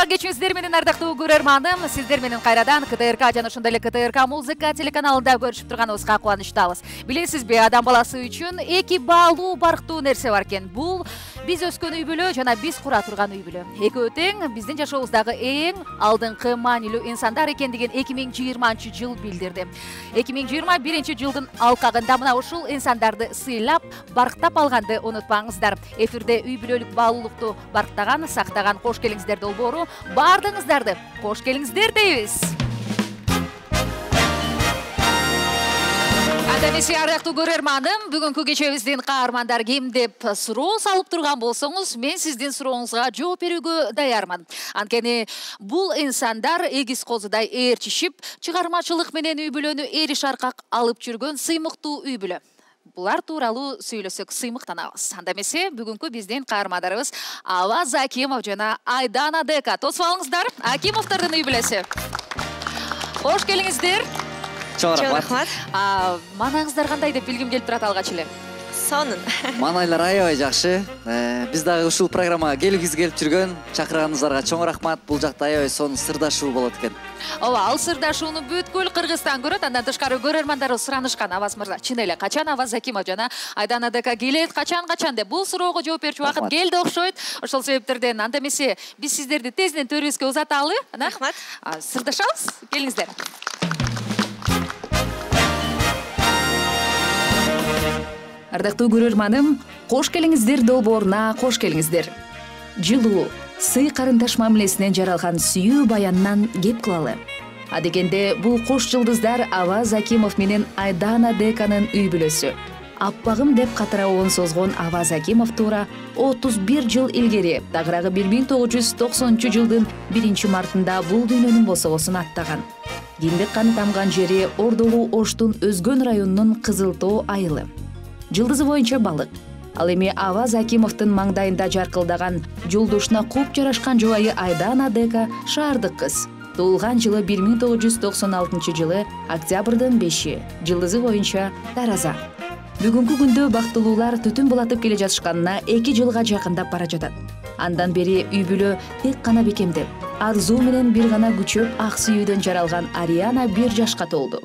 Кутман кечиңиздер менен ардактуу көрөрманым. Сиздер менен кайрадан КТРК жана ошондой эле КТРК музыка телеканалында көрүшүп турганыбызга кубанычтабыз. Билесизби, адам баласы үчүн эки баалуу барктуу нерсе бар экен. Бул биз өскөн үй бүлө жана биз кура турган үй бүлө. Экөө тең биздин жашообуздагы эң алдыңкы маанилүү инсандар экендигин 2020-жыл билдирди. 2021-жылдын алкагында мына ушул инсандарды сыйлап, барктап алганды унутпаңыздар. Эфирде үй бүлөлүк баалуулукту барктаган, сактаган кош келиңиздер долбоору. Бардыңыздарды кош келиңиздер дейбиз. Адамеси ардактуу көрөрманым, бүгүнкү кечебиздин каармандары ким деп суроо салып турган болсоңуз, мен сиздин сурооңузга жооп берүүгө даярмын. Анткени бул инсандар эгиз козудай ээрчишип, чыгармачылык менен үй бүлөнү эри шаркак алып жүргөн сыймыктуу үй бүлө. Булар тууралуу сүйлөсөк сыймыктанабыз. Анда эмесе бүгүнкү биздин каармандарыбыз Аваз Акимов жана Айдана Дека. Тосуп алыңыздар, Акимовдордун үй бүлөсү. Кош келиңиздер. Чоң рахмат. Маанаңыздар кандай деп билгим келип турат алгач эле. Сонун. Маанайлар аябай жакшы. Биз дагы ушул программага келгиз келип жүргөн, чакырганыңыздарга чоң рахмат. Бул жакта аябай сонун сырдашуу болот экен. Ооба, ал сырдашууну бүткүл Кыргызстан көрөт. Андан тышкары көрөрмандарыбыз суранышкан. Аваз мырза, чын эле качан Аваз Акимов жана Айдана Дека келет, качан деп бул суроого жооп берүүчү убакыт келди окшойт. Ошол себептерден анда эмесе биз сиздерди тезден төрүбүзгө узаталы. Рахмат. Сырдашабыз. Келиңиздер. Ардактуу көрөрманым, кош келиңиздер долбооруна кош келиңиздер. Жылуу, сый карындаш мамилесинен жаралган сүйүү баянынан кеп кылалы. Адегенде бул кош жылдыздар Аваз Акимов менен Айдана Деканын үй бүлөсү. Аппагым деп катыраабын созгон Аваз Акимов туура 31 жыл илгери, тагыраагы 1990-жылдын 1-мартында бул дүйнөнүн босогосун аттаган. Кимдик каны тамган жери Ордолуу Оштун Өзгөн районунун Кызыл Тоо айылы. Жылдызы боюнча балык. Ал эми Аваз Акимовдун маңдайында жаркылдаган, жолдошуна куп жарашкан жубайы Айдана Дека шаардык кыз. Туулган жылы 1996-жылы октябрдын 5-и. Жылдызы боюнча Тараза. Бүгүнкү күндө бактылуулар түтүн булатып келе жатышканына 2 жылга жакындап бара жатат. Андан бери үй бүлө тек гана бекемдеп, арзуу менен бир гана күчөп ак сүйүүдөн жаралган Ариана 1 жашка толду.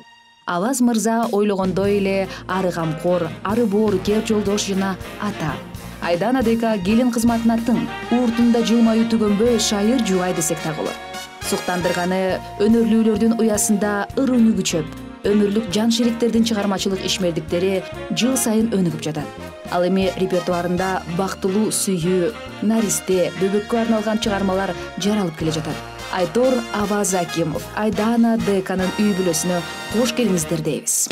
Аваз мырза ойлогондой эле ары камкор, ары боорукер жолдош жана ата. Айдана Дека келин кызматына тың, ууртунда жылмаюу түгөнбөй шайыр жубай десек так болот. Суктандырганы өнөрлүүлөрдүн уясында ыр үнү күчөп, өмүрлүк жан шериктердин чыгармачылык ишмердиктери жыл сайын өнүгүп жатат. Ал эми репертуарында бактылуу сүйүү, наристе, бөбөккө арналган чыгармалар жаралып келе жатат. Айтор Аваз Акимов, Айдана Деканын үй бүлөсүнө кош келиңиздер дейбиз.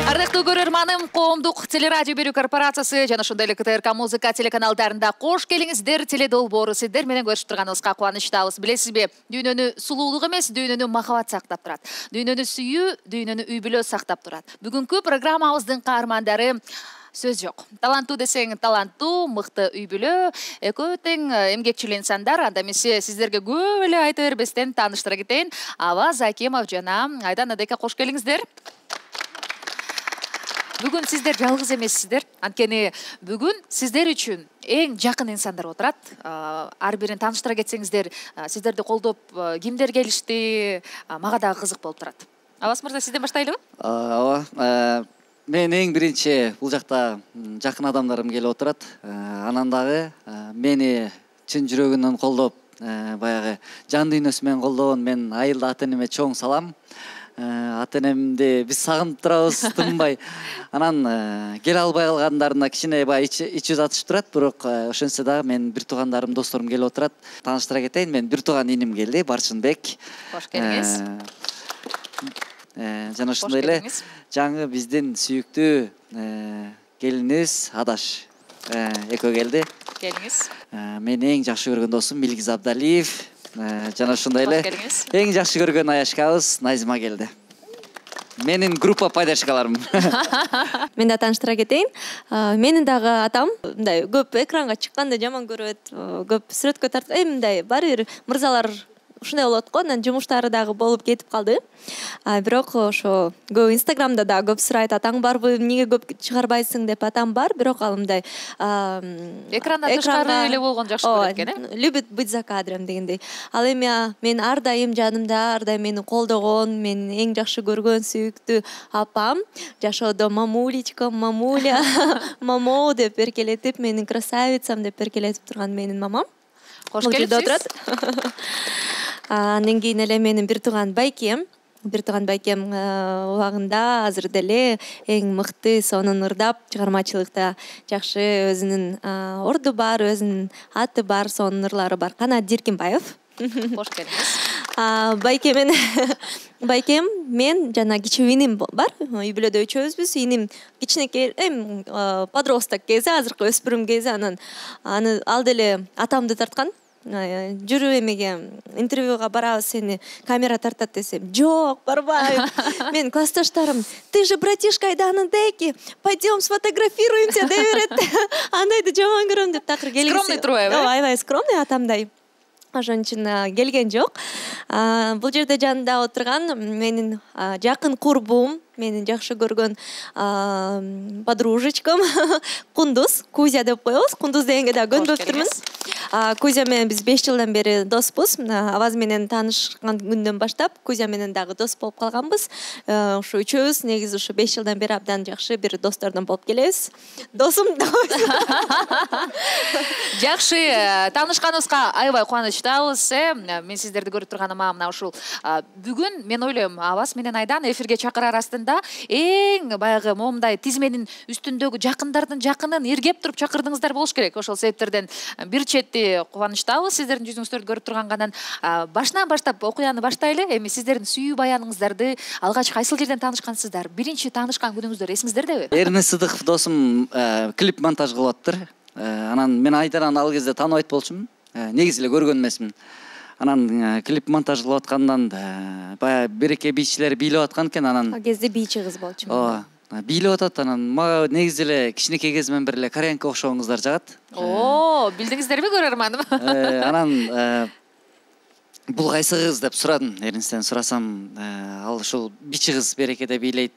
Ардактуу көрөрманым, коомдук телерадио берүү корпорациясы жана ошондой эле КТРК музыка телеканалдарында кош келиңиздер теледолбоору сиздер менен көрүшүп турганыбызга кубанычтабыз. Билесизби, дүйнөнү сулуулук эмес, дүйнөнү махабат сактап турат. Дүйнөнү сүйүү, дүйнөнү үй бүлө сактап турат. Бүгүнкү программабыздын каармандары сөз жок. Таланттуу десең таланттуу, мыкты үй бүлө, экөө тең эмгекчил инсандар. Анда эмесе сиздерге көп эле айта бербестен тааныштыра кетейин. Аваз Акимов жана Айдана Дека кош келиңиздер. Бүгүн сиздер жалгыз эмессиздер. Анткени бүгүн сиздер үчүн эң жакын инсандар отурат. Ар бирин тааныштыра кетсеңиздер, сиздерди колдоп кимдер келишти, мага дагы кызык болуп турат. Аваз мырза, сизден баштайлыбы? Ооба. Мен эң биринчи бул жакта жакын адамдарым келип отурат. Анан дагы мени чын жүрөгүнөн колдоп, баягы жан дүйнөсү менен колдогон мен айылда ата-энеме чоң салам. Ата-энемди биз сагынып турабыз тынбай. Анан келе албай калгандарына кичине баягы ичи затышып турат, бирок ошентсе дагы мен бир туугандарым, досторум келип отурат. Тааныштыра кетейин, мен бир тууган иним келди, Барчынбек. Кош келиңиз. Жана ошондой эле жаңы биздин сүйүктүү келинибиз Адаш экөө келди. Келиңиз. Менин эң жакшы көргөн досум Милгиз Абдалиев жана ошондой эле эң жакшы көргөн аяшкабыз Назима келди. Менин группа поддержкаларым. Мен да тааныштыра кетейин. Менин дагы атам мындай көп экранга чыкканды жаман көрөт, көп сүрөткө тартып, мындай баары бир мырзалар ушундай болот го. Анан жумуштары дагы болуп кетип калды. Бирок ошо көп Инстаграмда да көп сурайт, атаң барбы, эмнеге көп чыгарбайсың деп. Атам бар, бирок ал мындай экрандан тышкары эле болгон жакшы көрөт экен, любит быть за кадром дегендей. Ал эми мен ар дайым жанымда, ар дайым мени колдогон, менин эң жакшы көргөн сүйүктүү апам, жашоодо мамулечкам, мамуля, мамо деп эркелетип, менин красавицам деп эркелетип турган менин мамам. Кош келипсиз. Андан кийин эле менин бир тууган байкем убагында азыр деле эң мыкты, сонун ырдап чыгармачылыкта жакшы өзүнүн орду бар, өзүнүн аты бар, сонун ырлары бар. Канат Диркинбаев. Кош келиңиз. Байкем, мен жана кичүү иним бар. Үй бүлөдө үчөөбүзбүз. Иним кичинекей подросток кези, азыркы өспүрүм кези, анан ал деле атамды тарткан. Жүрү эмеге интервьюга барабыз, сени камера тартат десем, жок, барбайм. Мен классташтарым, ты же братишка Айданындеки, пойдем сфотографируемся деп берет. Андайды жаман көрөм деп такыр келгиси. Скромный турбайбы? Аябай скромный атамдай. Ошон үчүн келген жок. Бул жерде жанында отурган менин жакын курбум, менин жакшы көргөн подружечкам Кундуз, Кузя деп коебуз. Кундуз дегенге да көнбөптүрмүн. Кузя менен биз 5 жылдан бери доспуз. Аваз менен таанышкан күндөн баштап Кузя менен дагы дос болуп калганбыз. Ушу үчөөбүз негизи ушу 5 жылдан бери абдан жакшы бир достордон болуп келебиз. Досум. Жакшы, таанышканыбызга аябай кубанычтабыз. Мен сиздерди көрүп турганыма мына ушул бүгүн мен ойлойм, Аваз менен Айдан эфирге чакырар астында эң баягы момундай тизменин үстүндөгү жакындардын жакынын эргеп туруп чакырдыңыздар болуш керек. Ошол себептерден бир чети кубанычтабыз сиздердин жүзүңүздөрдү көрүп тургангандан. Башынан баштап окуяны баштайлы. Эми сиздердин сүйүү баяныңыздарды алгач кайсыл жерден таанышкансыздар? Биринчи таанышкан күнүңүздөр эсиңиздердеби? Эрнест Сыдыков досум клип монтаж кылып атыптыр. Анан мен Айдананы ал кезде тааныбайт болчумун. Негизи эле көргөн эмесмин. Анан клип монтаж кылып аткандан баягы береке бийчилер бийлеп аткан экен, анан Ал кезде бийчи кыз болчу. Ооба, бийлеп атат, анан мага негизи эле кичинекей кезимен бир эле Каренко окшогоңуздар жагат. Билдиңиздерби көрөрманым? Анан бул кайсы кыз деп сурадым. Эрнесттен сурасам, ал ушул бичи кыз берекеде бийлейт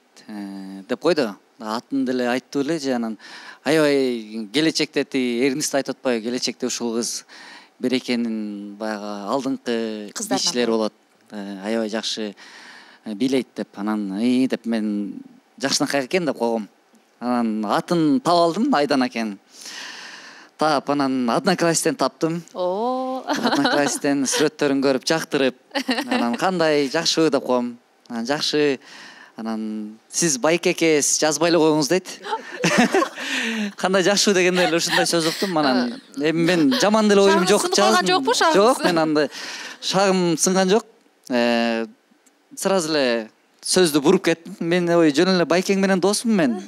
деп койду. Атын деле айтты эле же, анан аябай келечекте Эрнест айтып атпайбы, келечекте ушул кыз берекенин баягы алдыңкы бийчилери болот. Аябай жакшы бийлейт деп. Анан деп мен жакшынакай экен деп койгом. Анан атын таап алдым, Айдан экен. Таап, анан Однокласстен таптым. Однокласстен сүрөттөрүн көрүп жактырып, анан кандай жакшыбы деп коем. Анан жакшы. Анан сиз Байке экес жазбай эле коюңуз дейт. Кандай жакшы дегенде эле ушундай сөз уктум. Анан эми мен жаман деле оюм жок. Жок, мен анда шагым сынган жок. Сразу эле сөздү буруп кеттим. Мен жөн эле Байкең менен досмун мен.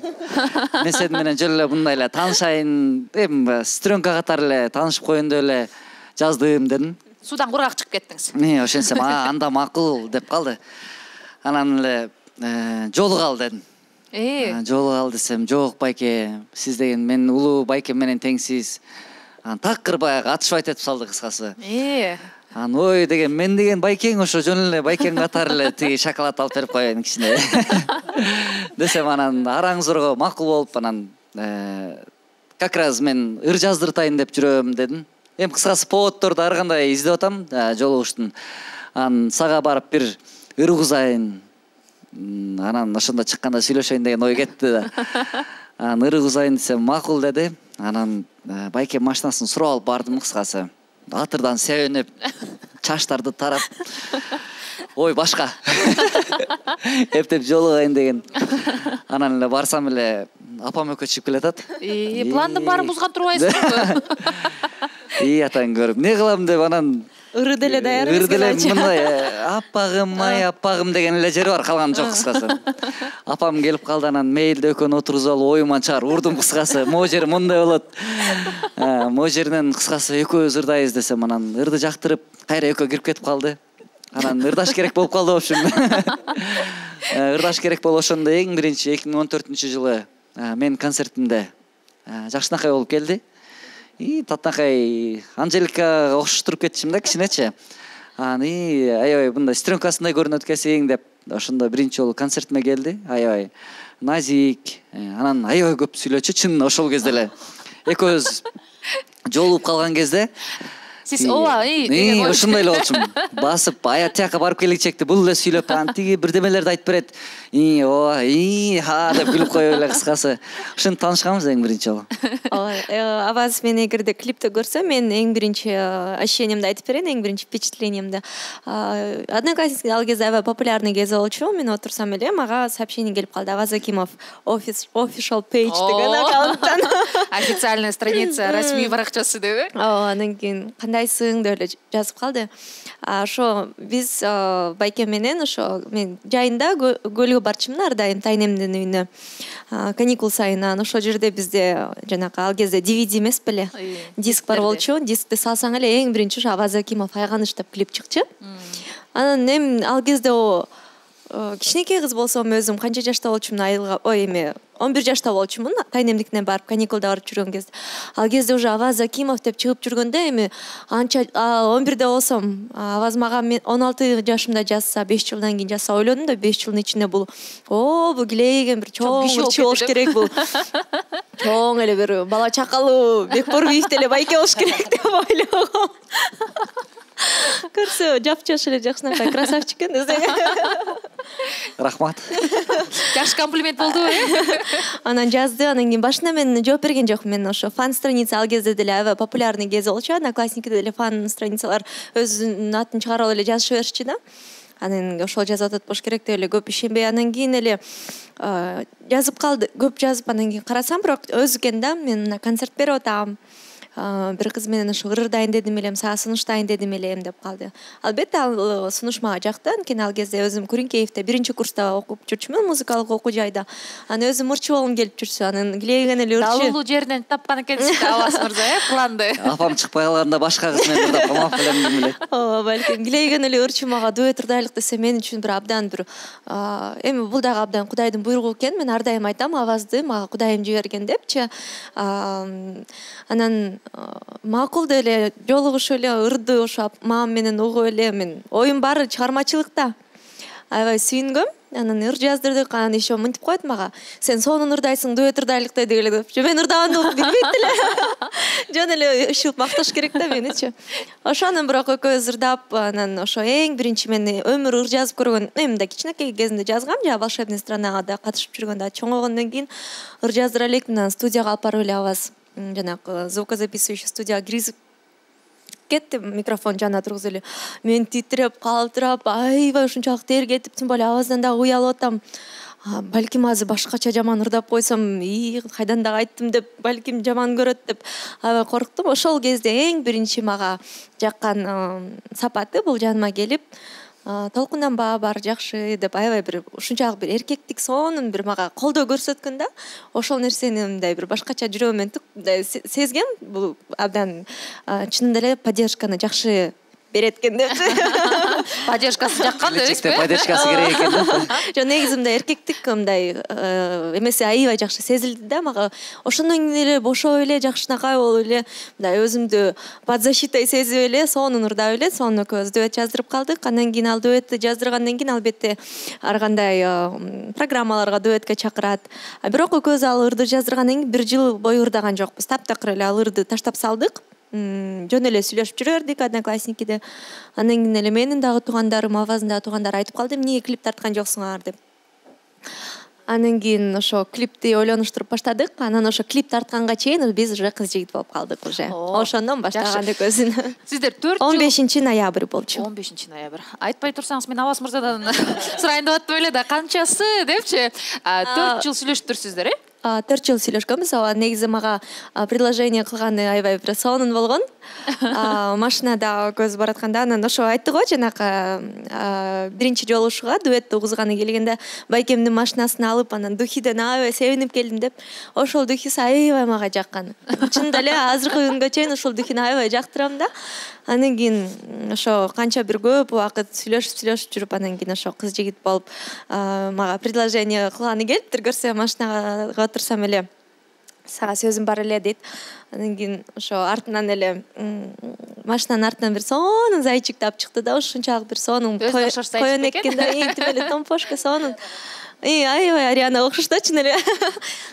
Мен сен менен жөн эле мындай эле таанышайын, эми сестренка катары эле таанышып коеюн деп эле жаздым дедим. Судан кургак чыгып кеттиңиз. Ошентсем, анда макул деп калды. Анан эле жолугал дедим. Жолугал десем, жок Байке, сиз деген мен улуу Байкем менен теңсиз. Анан такыр баягы атышып айтып салды кыскасы. Анан ой деген, мен деген Байкең ошо жөн эле Байкең катары эле тиги шоколад алып берип коеюн кичине. Десем, анан араңыздарга макул болуп, анан как раз мен ыр жаздыртайын деп жүрөм дедим. Эми кыскасы поводторду ар кандай издеп атам жолугуштун. Анан сага барып бир ыр кузайын. Анан ошондо чыкканда сүйлөшөйүн деген ой кетти да. Анан ыры кузайын десем макул деди. Анан Байке машинасын сурап алып бардым кыскасы. Атырдан себенип, чачтарды тарап. Ой, башка. Эптеп жолугайын деген. Анан эле барсам эле апам экөө чыгып келатат. Пландын баарын бузган турбайсызбы? Атаң көрүп, не кылам деп анан ыры деле даяр эмес. Ыры деле мындай аппагым, аппагым деген эле жери бар, калган жок кыскасы. Апам келип калды, анан мейилде экөөнү отургузуп алып оюман чыгарып урдум кыскасы. Могу жери мындай болот. Могу жеринен кыскасы экөөбүз ырдайбыз десем, анан ырды жактырып, кайра экөө кирип кетип калды. Анан ырдаш керек болуп калды в общем. Ырдаш керек болуп ошондо эң биринчи 2014-жылы мен концертимде Жакшынакай болуп келди. Татынакай Анжеликага окшоштуруп кетишим да кичинечи. Аны аябай мындай стрёмкасындай көрүнөт экенсиң деп ошондо биринчи жолу концертиме келди. Аябай назик, анан аябай көп сүйлөчү. Чын ошол кезде эле экөөбүз жолугуп калган кезде Сиз ооба деген ошондой эле болчумун. Басып аяк тияка барып келгичекти бул эле сүйлөп анан тиги бирдемелерди айтып берет. Ооба деп күлүп коюп эле кыскасы. Ошентип таанышканбыз эң биринчи жолу. Аваз мен эгерде клипти көрсөм, мен эң биринчи ощущениемди айтып берейин, эң биринчи впечатлениемди. Одноклассники ал кезде аябай популярный кези болчу. Мен отурсам эле мага сообщение келип калды. Аваз Акимов official page деген аккаунттан. Официальная страница, расмий баракчасы деп. Анан кийин кандайсың деп эле жазып калды. Ошо биз байкем менен ошо мен жайында көлгө барчумун ар дайым тайнемдин үйүнө. Каникул сайынан ошол жерде бизде жанакы ал кезде DVD эмес беле, диск бар болчу. Дискти салсаң эле эң биринчи ошо Аваз Акимов айганыш деп клип чыкчу. Анан эми ал кезде кичинекей кыз болсом өзүм канча жашта болчумун, айылга 11 жашта болчумун, тайнемдикине барып каникулда барып жүргөн кезде. Ал кезде уже Аваз Акимов деп чыгып жүргөндө эми анча 11де болсом, Аваз мага мен 16 жашымда жазса, 5 жылдан кийин жазса, ойлодум да 5 жылдын ичинде бул килейген бир чоң киши болуш керек, бул чоң эле бир бала чакалуу Бекборбиев деле байке болуш керек деп ойлогом. Көрсө жапчош эле жакшынакай красавчик экен өзү. Рахмат. Жакшы комплимент болду. Анан жазды, анан кийин башында мен жооп берген жокмун. Мен ошо фан страница ал кезде деле аябай популярный кези болчу. Одноклассникиде деле фан страницалар өзүнүн атын чыгарып эле жазыша беришчи да. Анан ошол жазып атат болуш керек деп эле көп ишенбей, анан кийин эле жазып калды. Көп жазып, анан кийин карасам, бирок өзү экен да, мен концерт берип атам. Бир кыз менен ошо ырдайын дедим элем, сага сунуштайын дедим элем деп калды. Албетте ал сунуш мага жакты. Анткени ал кезде өзүм Күрүнкеевде 1-курста окуп жүрчүмүн, музыкалык окуу жайда. Анан өзүм ырчы болгум келип жүрсү. Анан килейген эле ырчы. Далуулуу жеринен тапкан экенсиз Аваз мырза, планды. Апам чыкпай калганда башка кыз менен ырдап калмак белем эле. Балким килейген эле ырчы мага дуэт ырдайлык десе мен үчүн бир абдан бир эми бул дагы абдан Кудайдын буйругу экен. Мен ар дайым айтам, Авазды мага Кудайым жиберген депчи. Анан макул деле жолугушуп эле ырды ошо мамам менен угуп эле, мен оюм баары чыгармачылыкта. Аябай сүйүнгөм. Анан ыр жаздырдык, анан еще мынтип коет мага: "Сен сонун ырдайсың, дуэт ырдайлык деди" эле деп. Мен ырдаганды билбейт эле. Жөн эле ишип макташ керек да меничи. Ошонун бирок экөөбүз ырдап, анан ошо эң биринчи мен өмүр ыр жазып көргөн, эми да кичинекей кезинде жазгам, жана волшебный странага да катышып жүргөндө чоңойгондон кийин ыр жаздыра элек, анан студияга алып барып эле Аваз жанагы звукозаписывающий студияга киргизип кетти, микрофон жанына тургузуп эле. Мен титиреп, калтырап, аябай ушунчалык тергетип, тим более Аваздан дагы уялып атам. Балким азыр башкача жаман ырдап койсом, кайдан дагы айттым деп, балким жаман көрөт деп аябай корктум. Ошол кезде эң биринчи мага жаккан сапаты бул жаныма келип, толкунданба, баары жакшы деп аябай бир ушунчалык бир эркектик сонун бир мага колдоо көрсөткөн да. Ошол нерсени мындай бир башкача жүрөгүмөн мындай сезгем. Бул абдан чынында эле поддержканы жакшы берет экен деп. Поддержкасы жаккан деппи? Поддержкасы керек экен да. Жо негизи мындай эркектик мындай эмеси аябай жакшы сезилди да мага. Ошондон кийин эле бошоп эле жакшынакай болуп эле мындай өзүмдү под защитой сезип эле сонун ырдап эле, сонун экөөбүз дуэт жаздырып калдык. Андан кийин ал дуэтти жаздыргандан кийин албетте ар кандай программаларга дуэтке чакырат. Бирок экөөбүз ал ырды жаздыргандан кийин 1 жыл бою ырдаган жокпуз. Таптакыр эле ал ырды таштап салдык. Жөн эле сүйлөшүп жүрөрдүк Одноклассникиде. Андан кийин эле менин дагы туугандарым, Аваздын дагы туугандары айтып калды: "Эмне клип тарткан жоксуңар" деп. Андан кийин ошо клипти ойлонуштуруп баштадык. Анан ошо клип тартканга чейин биз уже кыз жигит болуп калдык уже. Ошондон баштаган экөөбүз. Сиздер 4 жыл 15 ноябрь болчу. 15 ноябрь. Айтпай турсаңыз мен Аваз мырзадан сурайын деп аттым эле да, канчасы депчи. 4 жыл сүйлөшүптүрсүздөр, 4 жыл сүйлөшкөнбүз. Негизи мага предложение кылганы аябай бир сонун болгон. Машинада көз баратканда анан ошо айтты го жанакы биринчи жолугушууга дуэтти угузганы келгенде байкемдин машинасын алып, анан Духиден аябай себинип келдим деп. Ошол Духиси аябай мага жаккан. Чынында эле азыркы күнгө чейин ошол Духини аябай жактырам да. Андан кийин ошо канча бир көп убакыт сүйлөшүп жүрүп, андан кийин ошо кыз жигит болуп мага предложение кылганы келиптир. Көрсө машинага отурсам эле сага сөзүм бар эле дейт. Андан кийин ошо артынан эле машинанын артынан бир сонун зайчикти алып чыкты да, ушунчалык бир сонун коен экен да, интип эле томпошка сонун. Аябай Ариана окшош да, чын эле.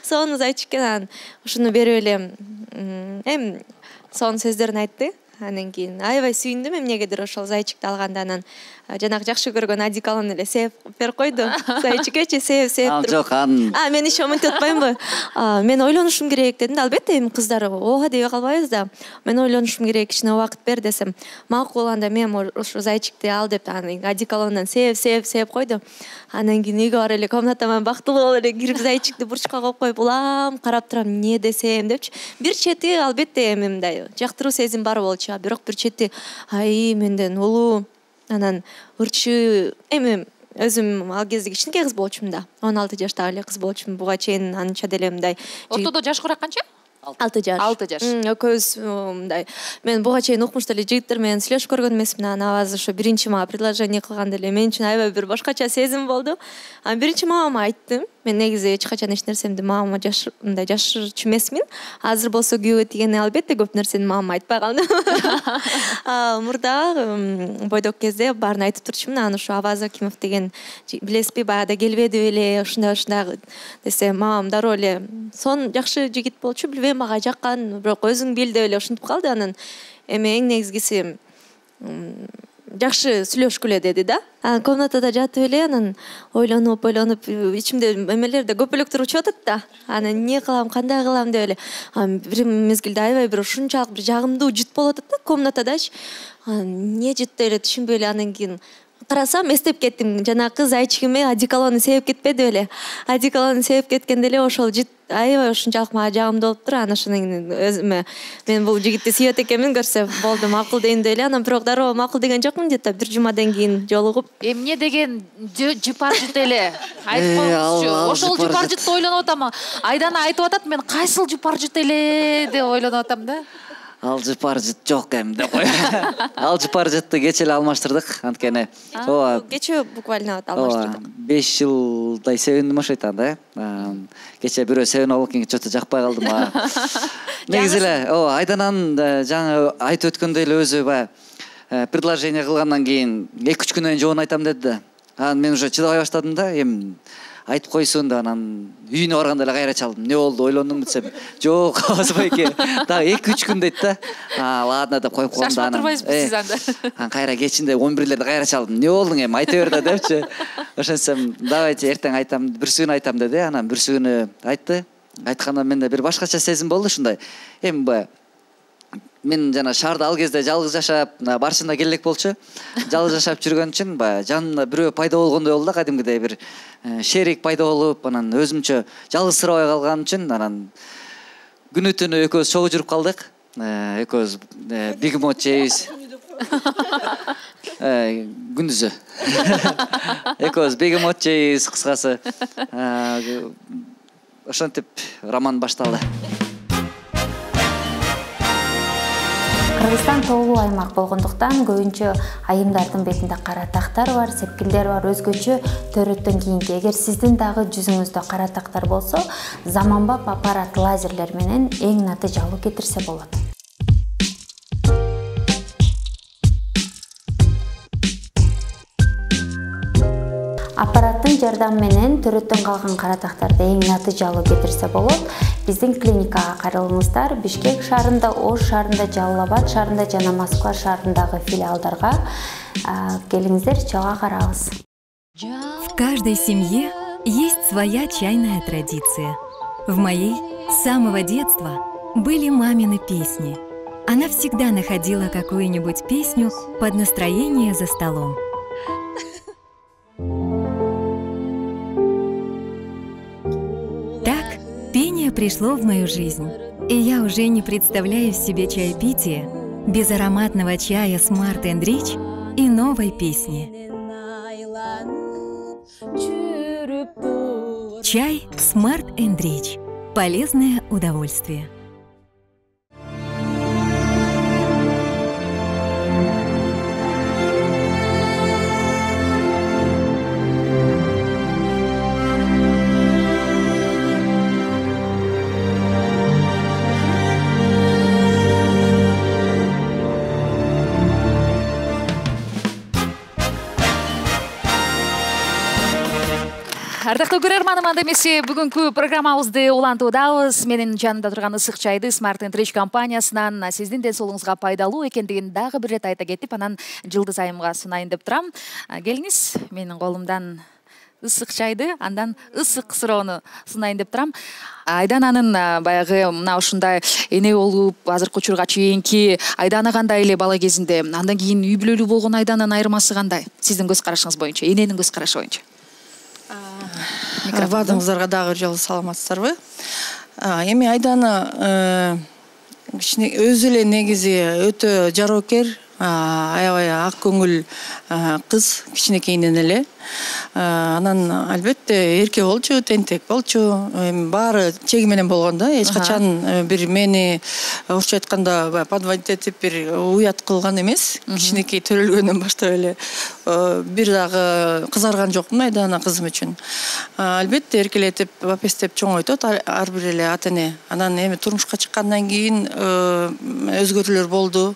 Сонун зайчик экен, анан ушуну берип эле эми сонун сөздөрүн айтты. Андан кийин аябай сүйүндүм, эмнегедир ошол зайчикти алганда. Анан жанагы жакшы көргөн одеколон эле сээп берип койду. Зайчикечи сээп туруп. Жок, мен иши умунтип атпаймынбы? Мен ойлонушум керек дедим да. Албетте эми кыздар ооба дей калбайбыз да. Мен ойлонушум керек, кичине убакыт бер десем, макул, анда мен ошо зайчикти ал деп аны одеколондон сээп койду. Андан кийин үйгө барып эле комнатама бактылуу болуп эле кирип зайчикти бурчка коюп коюп улам карап турам, эмне десем депчи. Бир чети албетте эми мындай жактыруу сезим бар болчу, бирок бир чети менден улуу. Анан ырчы эми өзүм ал кезде кичинекей кыз болчумун да. 16 жаштагы эле кыз болчумун. Буга чейин анча деле мындай. Ортодо жашкыраак канча? 6 жаш. 6 жаш. Экөөбүз мындай. Мен буга чейин укмуш деле жигиттер менен сүйлөшүп көргөн эмесмин. Анан азыр ошо биринчи мага предложение кылганда эле мен үчүн аябай бир башкача сезим болду. Анан биринчи мамама айттым. Мен негизи эч качан эч нерсемди мамама мындай жашырчу эмесмин. Азыр болсо күйөөгө тигени албетте көп нерсени мамама айтпай калдым. Мурда бойдок кезде баарын айтып турчумун. Анан ошо Аваз Акимов деген билесизби, баягыда келбеди беле, ушундай десе, мамам дароо эле сон жакшы жигит болчу, билбейм, мага жаккан, бирок өзүң бил деп эле ушинтип калды. Анан эми эң негизгиси жакшы сүйлөшкүлө деди да. Анан комнатада жатып эле, анан ойлонуп ичимде эмелерде көп электр учуп атат да. Анан эмне кылам, кандай кылам деп эле. Бир мезгилде аябай бир ушунчалык бир жагымдуу жыт болуп атат да комнатадачы. Эмне жыт деп эле түшүнбөй эле, анан кийин карасам эстеп кеттим. Жанагы зайчигиме одеколонду сээп кетпеди беле. Одеколонду сээп кеткенде эле ошол жыт аябай ушунчалык мага жагымдуу болуптур. Анан ошондон кийин өзүмө мен бул жигитти сүйөт экенмин, көрсө болду, макул дейм деп эле. Анан бирок дароо макул деген жокмун, где-то бир жумадан кийин жолугуп. Эмне деген жыпар жыт эле айтып коюңузчу. Ошол жыпар жытты ойлонуп атам. Айдана айтып атат, мен кайсыл жыпар жыт эле деп ойлонуп атам да. Ал жыпар жыт жок эми деп кой. Ал жыпар жытты кече эле алмаштырдык, анткени ооба кече буквально алмаштырдык. 5 жылдай себиндим ошо да. Кече бирөө себинип алып экен, чөтө жакпай калды мага. Негизи эле ооба Айдананын жаңы айтып өткөндөй эле өзү баягы предложение кылгандан кийин 2-3 күнөн жобун айтам деди да. Анан мен уже чыдабай баштадым да, эми айтып койсун да. Анан үйүнө барганда эле кайра чалдым. Эмне болду, ойлондуңбу десем, жок, азбай экен. Дагы 2-3 күн дейт да. Ладно деп коюп койдум да. Шашпай турбайсызбы сиз анда? Анан кайра кечинде 11лерде кайра чалдым. Эмне болдуң эми, айта бер да депчи. Ошентсем, давайте эртең айтам, бүрсүгүнү айтам деди. Анан бүрсүгүнү айтты. Айтканда менде бир башкача сезим болду ушундай. Эми баягы мен жана шаарда ал кезде жалгыз жашап, барчында келек болчу. Жалгыз жашап жүргөн үчүн баягы жанымда бирөө пайда болгондой болду да, кадимгидей бир шерик пайда болуп, анан өзүмчө жалгызсырабай калган үчүн анан күнү түнү экөөбүз чогуу жүрүп калдык. Экөөбүз бигмот жейбиз. Күндүзү. Экөөбүз бигмот жейбиз, кыскасы. Ошентип роман башталды. Кыргызстан тоолуу аймак болгондуктан көбүнчө айымдардын бетинде кара тактар бар, сепкилдер бар, өзгөчө төрөттөн кийинки. Эгер сиздин дагы жүзүңүздө кара тактар болсо, заманбап аппарат лазерлер менен эң натыйжалуу кетирсе болот. Аппараттын жардамы менен төрөттөн калган кара тактарды эң натыйжалуу кетирсе болот. Биздин клиникага кайрылыңыздар. Бишкек шаарында, Ош шаарында, Жалал Абад шаарында жана Москва шаарындагы филиалдарга келиңиздер, чогуу карабыз. В каждой семье есть своя чайная традиция. В моей с самого детства были мамины песни. Она всегда находила какую-нибудь песню под настроение за столом. Так пение пришло в мою жизнь, и я уже не представляю себе чаепитие без ароматного чая Smart & Rich и новой песни. Чай Smart & Rich. Полезное удовольствие. Ардактуу көрөрманым, анда эмесе бүгүнкү программабызды улантуудабыз. Менин жанымда турган ысык чайды Smart & Rich компаниясынан сиздин ден соолугуңузга пайдалуу экендигин дагы бир ирет айта кетип, анан Жылдыз айымга сунайын деп турам. Келиңиз, менин колумдан ысык чайды, андан ысык суроону сунайын деп турам. Айдананын баягы мына ушундай эне болуп, азыркы учурга чейинки Айдана кандай эле бала кезинде, андан кийин үй бүлөлүү болгон Айдананын айырмасы кандай? Сиздин көз карашыңыз боюнча, эненин көз карашы боюнча. Баардыгыңыздарга дагы жолу саламатсыздарбы? Эми Айдана өзү эле негизи өтө жароокер, аябай ак көңүл кыз, кичинекейинен эле. Анан албетте эрке болчу, тентек болчу, баары чеги менен болгон да. Эч качан бир мени орусча айтканда подводить этип бир уят кылган эмес. Кичинекей төрөлгөндөн баштап эле бир дагы кызарган жокмун Айдана кызым үчүн. Албетте эркелетип, бапестеп чоңойтот ар бир эле ата эне. Анан эми турмушка чыккандан кийин өзгөрүүлөр болду,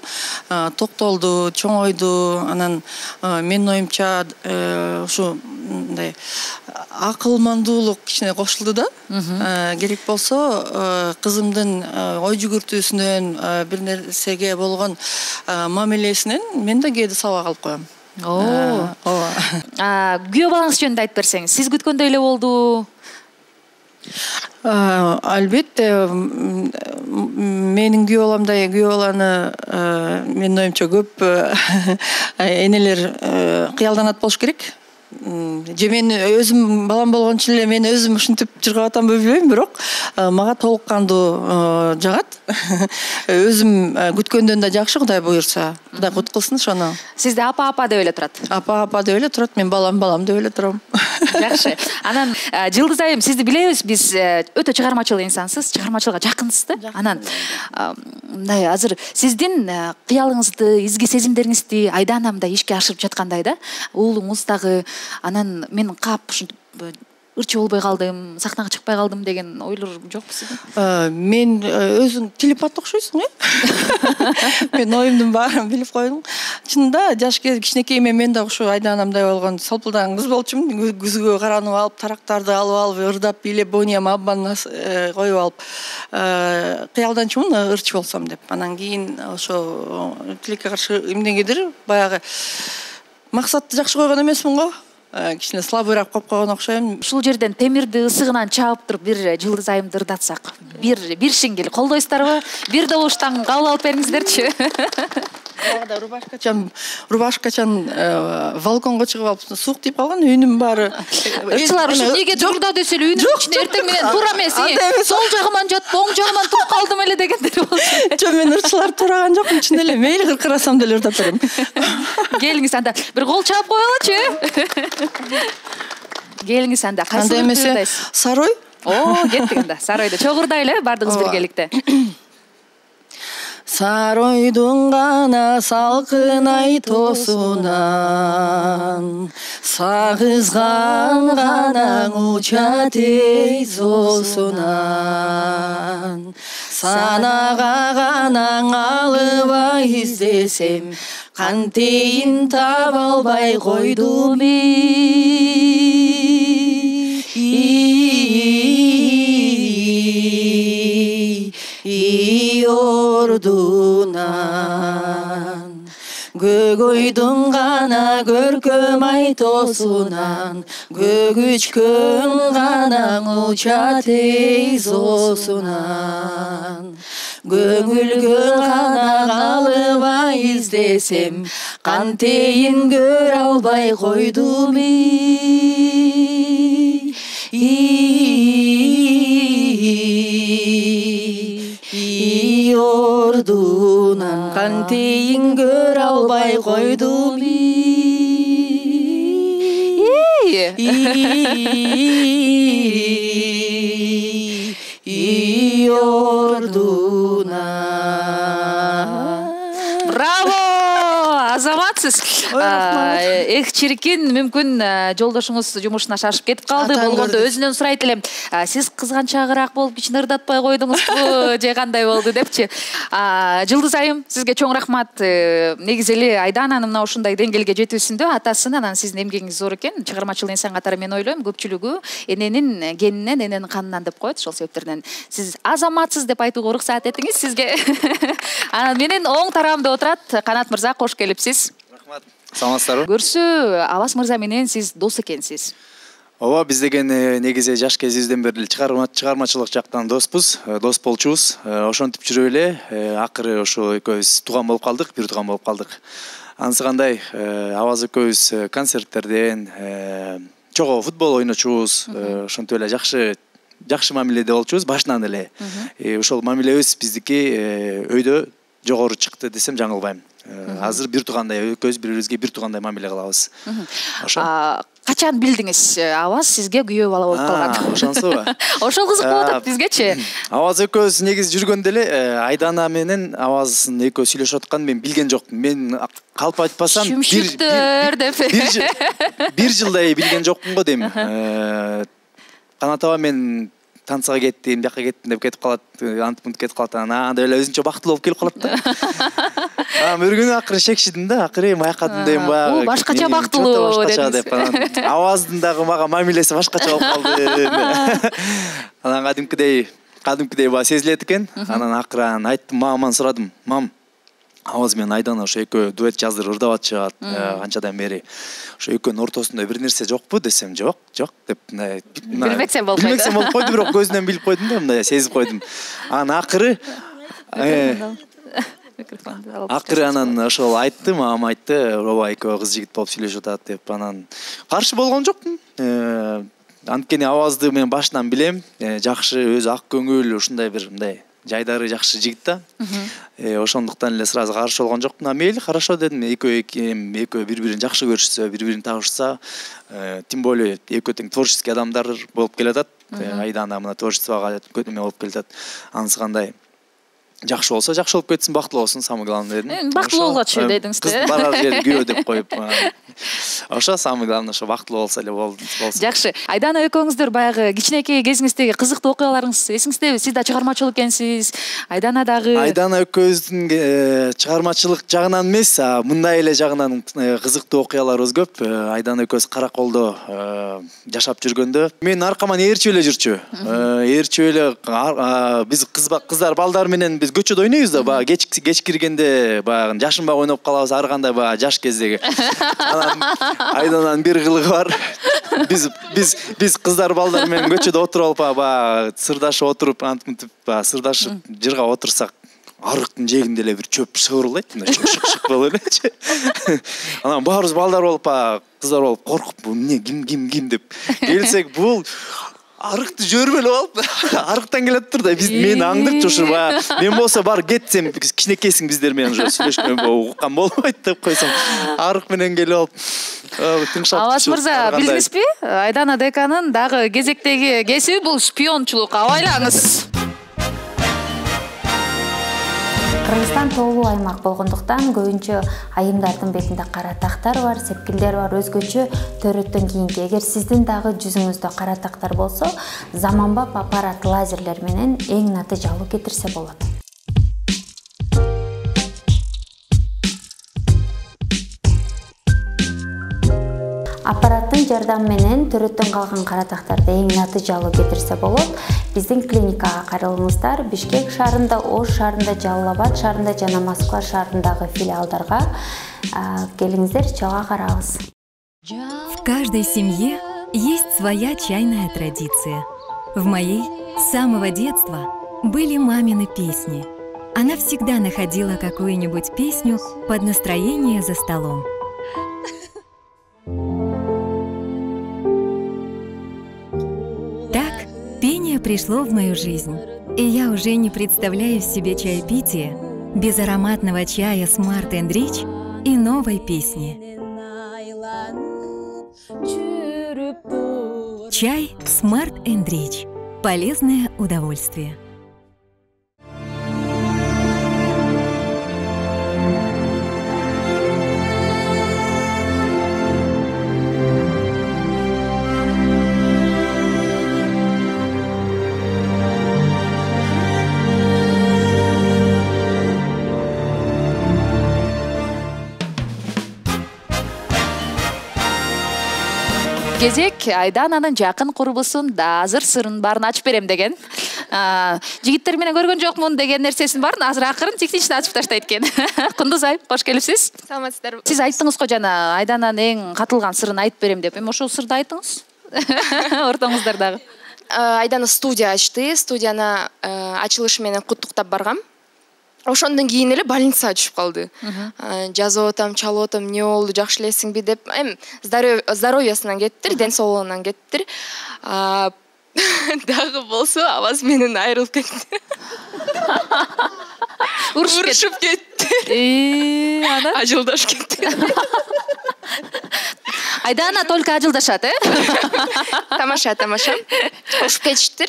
токтолду, чоңойду. Анан менин оюмча мындай акылмандуулук кичине кошулду да. Керек болсо кызымдын ой жүгүртүүсүнөн, бир нерсеге болгон мамилесинен мен да кээде сабак алып коем. Күйөө балаңыз жөнүндө айтып берсеңиз, сиз күткөндөй эле болду? Албетте менин күйөө баламдай күйөө баланы менин оюмча көп энелер кыялданат болуш керек. Же мен өзүм балам болгон үчүн эле мен өзүм ушинтип чыргап атамбы билбейм, бирок мага толук кандуу жагат. Өзүм күткөндөн да жакшы, Кудай буйрса. Кудай кут кылсын ошону. Сизде апа деп эле турат. Апа деп эле турат, мен балам деп эле турам. Жакшы. Анан Жылдыз айым, сизди билебиз, биз өтө чыгармачыл инсансыз, чыгармачылыкка жакынсыз да. Анан мындай азыр сиздин кыялыңызды, изги сезимдериңизди Айдана мындай ишке ашырып жаткандай да. Уулуңуз дагы, анан мен кап ушинтип ырчы болбой калдым, сахнага чыкпай калдым деген ойлор жокпу сиздин? Мен өзүң телепат окшойсуң, Мен оюмдун баарын билип койдум. Чынында жаш кичинекейиме мен да ушу Айданамдай болгон солпулдаган кыз болчумун. Күзгө каранып алып, тарактарды алып, ырдап, бийлеп, бониям аббаны коюп алып, кыялданчумун ырчы болсом деп. Анан кийин ошо тилекке каршы эмнегедир баягы максатты жакшы койгон эмесмин го. Кичине слабыйраак коп койгон окшойм. Ушул жерден темирди ысыгынан чаап туруп бир Жылдыз айымды ырдатсак, бир шиңгел колдойсуздарбы? Бир добуштан кабыл алып бериңиздерчи. Рубашкачан балконго чыгып алып суук тийип калган, үнүм баары. Ырчылар ушу неге журда десе эле үнүм ичинде эртең менен туура эмес. Сол жагыман жатып, оң жагыман туруп калдым эле дегендер болчу. Жок, мен ырчыларды туураган жокмун, чын эле мейли кыркырасам деле ырдап берем. Келиңиз анда бир кол чаап коелучу. Келиңиз анда кайсы ырдайсыз? Сарой? Кеттик анда. Саройдо чогурдайлы бардыгыбыз биргеликте. Саройдун гана салкын айтосунан, сагызган гана учат тез осунан. Санага гана алыбай издесем, кантейин таба албай койдум ордунан. Көгөйдүн гана көркөм айтосунан, көгүчкөн гана учат тез осунан. Көңүлгө гана калыбай издесем, кантейин көрө албай койдум ордунан. Кантейин көрө албай койдум ордунан. Браво! азаматсыз. Эх чиркин, мүмкүн жолдошуңуз жумушуна шашып кетип калды. Болгондо өзүнөн сурайт элем. Сиз кызганчаагыраак болуп кичине ырдатпай койдуңузбу же кандай болду депчи. Жылдыз айым, сизге чоң рахмат. Негизи эле Айдананын мына ушундай деңгээлге жетүүсүндө атасын, анан сиздин эмгегиңиз зор экен. Чыгармачыл инсан катары мен ойлойм, көпчүлүгү эненин генинен, эненин канынан деп коет. Ошол себептерден сиз азаматсыз деп айтууга уруксаат этиңиз сизге. Анан менин оң тарамда отурат Канат мырза, кош келипсиз. Рахмат. Саламатсыздарбы? Көрсө Абас мырза менен сиз дос экенсиз. Ооба, биз деген негизи жаш кезибизден бери чыгармачылык жактан доспуз, дос болчубуз. Ошентип жүрүп эле акыры ошо экөөбүз тууган болуп калдык, бир тууган болуп калдык. Анысы кандай, Абаз экөөбүз концерттерден, чогуу футбол ойночубуз, ошентип эле жакшы мамиледе болчубуз башынан эле. Ошол мамилебиз биздики өйдө жогору чыкты десем жаңылбайм. Азыр бир туугандай, экөөбүз бири-бирибизге бир туугандай мамиле кылабыз. Ошо. Качан билдиңиз Абаз сизге күйөө бала болуп калган? Ошонсубу? Ошол кызык болуп атат бизгечи. Абаз экөөбүз негизи жүргөндө эле Айдана менен Абаздын экөө сүйлөшүп атканын мен билген жокмун. Мен калп айтпасам бир жылдай билген жокмун го дейм. Канат аба мен танцага кеттим, бияка кеттим деп кетип калат, антып кетип калат. Анда эле өзүнчө бактылуу болуп келип калат да. Бир күнү акыры шекшидим да, акыры маякадым дейм баягы. Башкача бактылуу деп. Абаздын дагы мага мамилеси башкача болуп калды. Анан кадимкидей баягы сезилет экен. Анан акыры айттым, мамаман сурадым. Мам, Абаз менен Айдана ошо экөө дуэт жаздыр, ырдабатчы канчадан бери. Ошо экөөнүн ортосунда бир нерсе жокпу десем, жок деп билбексем болуп койду. Билбексем болуп койду, бирок көзүнөн билип койдум да, мындай сезип койдум. Анан акыры анан ошол айтты, мамам айтты, ооба экөө кыз жигит болуп сүйлөшүп атат деп. Анан каршы болгон жокмун. Анткени Абазды мен башынан билем, жакшы, өзү ак көңүл, ушундай бир мындай жайдары жакшы жигит да. Ошондуктан эле сразу каршы болгон жокмун. Мейли, хорошо дедим. Экөө бири-бирин жакшы көрүшсө, бири-бирин табышса, тем более экөө тең творческий адамдар болуп келатат. Айдана мына творчествого көтүмө болуп келатат. Анысы кандай жакшы болсо, жакшы болуп кетсин, бактылуу болсун, самый главный дедим. Бактылуу болгочу дедиңиз да. Кыз барар жери күйөө деп коюп. Ошо самый главный, ошо бактылуу болсо эле болсун. Жакшы. Айдана экөөңүздөр баягы кичинекей кезиңиздеги кызыктуу окуяларыңыз эсиңиздеби? Сиз да чыгармачыл экенсиз. Айдана дагы. Айдана экөөбүздүн чыгармачылык жагынан эмес, мындай эле жагынан кызыктуу окуяларыбыз көп. Айдана экөөбүз Караколдо жашап жүргөндө мен аркаман ээрчип эле жүрчү. Ээрчип эле биз кыздар балдар менен биз көчөдө ойнойбуз да, баягы кеч киргенде баягы жашынбак ойноп калабыз, ар кандай баягы жаш кездеги. Анан Айдананын бир кылыгы бар. Биз кыздар балдар менен көчөдө отуруп алып баягы сырдашып отуруп, антип сырдашып жырга отурсак, арыктын жээгинде эле бир чөп шыбырлайт, мындай шык болуп элечи. Анан баарыбыз балдар болуп, кыздар болуп коркуп, бул эмне, ким деп келсек, бул арыкты жөрбөлүп алып, арыктан келатыптыр да, мени аңдырчу ушу баягы. Мен болсо бар кетсем, кичинекейсиң биздер менен уже сүйлөшкөн уккан болбойт деп койсом, арык менен келип алып, тыңшап. Абаз мырза, билдиңизби? Айдана деканын дагы кезектеги кесиби бул шпиончулук. Абайлаңыз. Кыргызстан тоолуу аймак болгондуктан көбүнчө айымдардын бетинде кара тактар бар, сепкилдер бар, өзгөчө төрөттөн кийинки. Эгер сиздин дагы жүзүңүздө кара тактар болсо, заманбап аппарат лазерлер менен эң натыйжалуу кетирсе болот. Аппараттын жардамы менен төрөттөн калган кара тактарды эң натыйжалуу кетирсе болот. Биздин клиникага кайрылыңыздар. Бишкек шаарында, Ош шаарында, Жалал Абад шаарында жана Москва шаарындагы филиалдарга келиңиздер, чоң карабыз. В каждой семье есть своя чайная традиция. В моей с самого детства были мамины песни. Она всегда находила какую-нибудь песню под настроение за столом. Так пение пришло в мою жизнь, и я уже не представляю себе чаепитие без ароматного чая Smart & Rich и новой песни. Чай Smart & Rich. Полезное удовольствие. кезек Айдананын жакын курбусун азыр сырын баарын ачып берем деген. Жигиттер менен көргөн жокмун деген нерсесин баарын азыр акырын тиктичине ачып таштайт экен. Кундуз айып, кош келипсиз. Саламатсыздарбы. Сиз айттыңыз го жана Айдананын эң катылган сырын айтып берем деп. Эми ошол сырды айтыңыз. Ортоңуздардагы. Айдана студия ачты. Студияны ачылышы менен куттуктап баргам. Ошондон кийин эле больницага түшүп калды. Жазып атам, чалып атам, эмне болду, жакшы элесиңби деп. Эми здоровьясынан кеттир, ден соолугунан кеттир. Дагы болсо аваз менен айрылып кетти. Урушуп кетти. Анан Ажылдашып кетти. Айдана только ажылдашат, Тамаша. Ушуп кетиштир.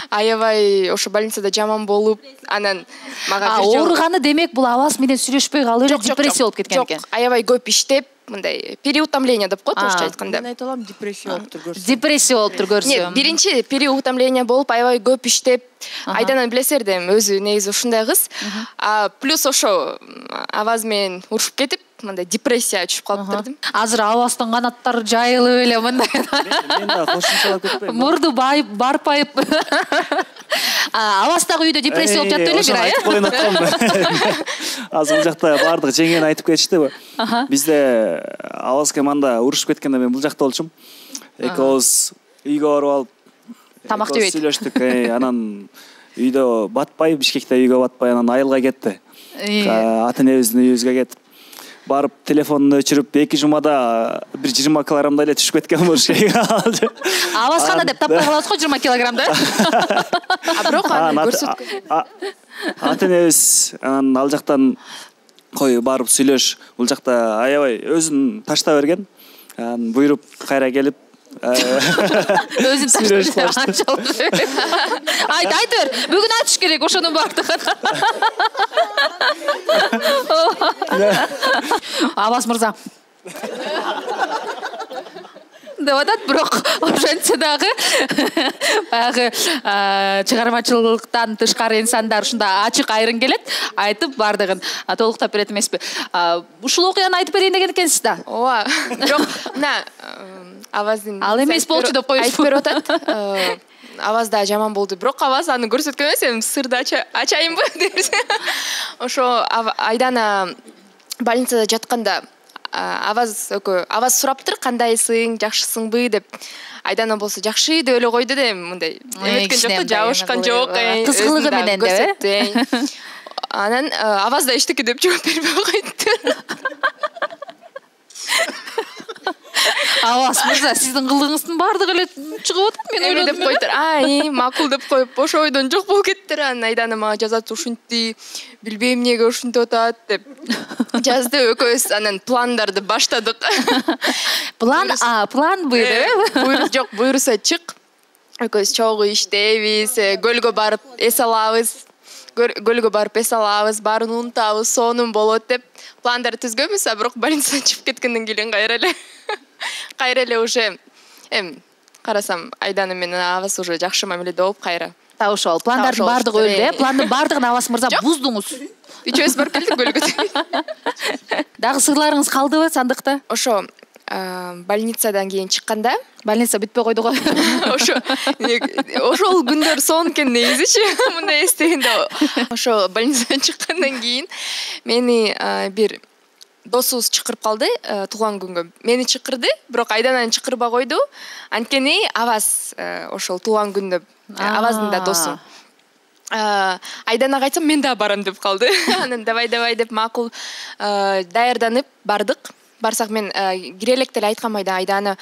Аябай ошо больницада жаман болуп, анан мага ооруганы демек бул аваз менен сүйлөшпөй калып эле депрессия болуп кеткен экен. Жок, аябай көп иштеп, мындай переутомление деп коет орусча айтканда. Мен айта алам, депрессия болуптур көрсө. Депрессия болуптур көрсө. Нет, биринчи переутомление болуп, аябай көп иштеп, Айдананы билесиздер да, өзү негизи ушундай кыз. Плюс ошо аваз менен урушуп кетип, мындай депрессия түшүп калыптыр. Азыр аваздын канаттары жайылып эле мындай. Мен да кошумчалап кетпейм. Мурду барпайып. Аваздагы үйдө депрессия болуп жатты эле бир ай. Айтып коюн аткам. Азыр бул жакта баардыгы жеңени айтып кетишти. Бизде аваз команда урушуп кеткенде мен бул жакта болчумун. Эки ооз үйгө барып алып тамак жебейт. Сүйлөштүк. Анан үйдө батпай, Бишкекте үйгө батпай, анан айылга кетти. Ата энебиздин үйүбүзгө кетип барып телефонун өчүрүп 2 жумада бир 20 килограммдай эле түшүп кеткен болуш керек. Авазгана деп тапкан калабыз го 20 килограммда. Бирок аны көрсөткөн. Ата энебиз анан ал жактан кой барып сүйлөш, бул жакта аябай өзүн ташта берген. Анан буйруп кайра келип өзүн таштап. Айт бер. Бүгүн айтыш керек ошонун баардыгын. Аваз мырза. деп атат, бирок ошентсе дагы баягы чыгармачылыктан тышкары инсандар ушунда ачык айрым келет, айтып бардыгын толуктап берет эмеспи. Ушул окуяны айтып берейин деген экенсиз да. Ооба. Бирок мына аваздын ал эмес болчу деп коюш. Айтып берип атат. Аваз да жаман болду. Бирок аваз аны көрсөткөн эмес, эми сырды ачайынбы дерсе. Ошо Айдана больницада жатканда аваз сураптыр, кандайсың, жакшысыңбы деп. Айдана болсо жакшы деп эле койду да, мындай эметкен жок да, жабышкан жок. Кызгылыгы менен деп. Анан аваз да эчтеке деп жооп бербей койду. Аваз мырза, сиздин кылыгыңыздын баардыгы эле чыгып атат, мен ойлодум деп койтур. Макул деп коюп, ошо ойдон жок болуп кеттир. Анан Айдана мага жазат, ушинтти, билбейм эмнеге ушинтип атат деп жазды. Экөөбүз анан пландарды баштадык. Планбы деп? Жок, буйруса чык. Экөөбүз чогуу иштейбиз, көлгө барып эс алабыз. Баарын унутабыз, сонун болот деп пландар түзгөнбүз, бирок больницадан чыгып кеткенден кийин кайра эле уже карасам Айдана менен Аваз уже жакшы мамиледе болуп кайра. Ошол пландардын баардыгы өлдү, пландын баардыгын Аваз мырза буздуңуз. Үчөөбүз барып келдик көлгө. Дагы сырларыңыз калдыбы сандыкта? Ошо больницадан кийин чыкканда, больница бүтпөй койду го. Ошол күндөр сонун экен негизичи, мындай эстегенде. Ошо больницадан чыккандан кийин мени бир досубуз чакырып калды туулган күнгө. Мени чакырды, бирок Айдананы чакырбай койду. Анткени Аваз ошол туулган күндө Аваздын да досу. Айданага айтсам, мен да барам деп калды. Анан давай деп макул даярданып бардык. Барсак мен кире электе эле айткам Айдана,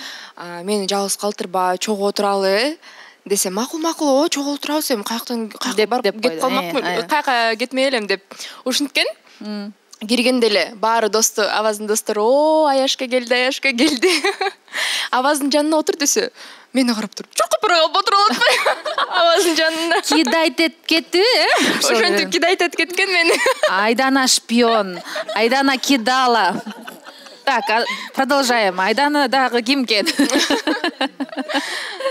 мени жалгыз калтырба, чогуу отуралы десе, макул, чогуу отурабыз, эми каяктан барып кетип калмакмын, каяка кетмей элем деп ушинткен. Киргенде эле баары досту, Аваздын достору, Аяшка келди. Аваздын жанына отур десе, мени карап туруп, жок, бирок отура албайм. Аваздын жанына Кидайт этип кетти, Ошентип кидайт этип кеткен мени. Айдана шпион, Айдана кидала. Так, продолжаем. Айдана дагы ким экен?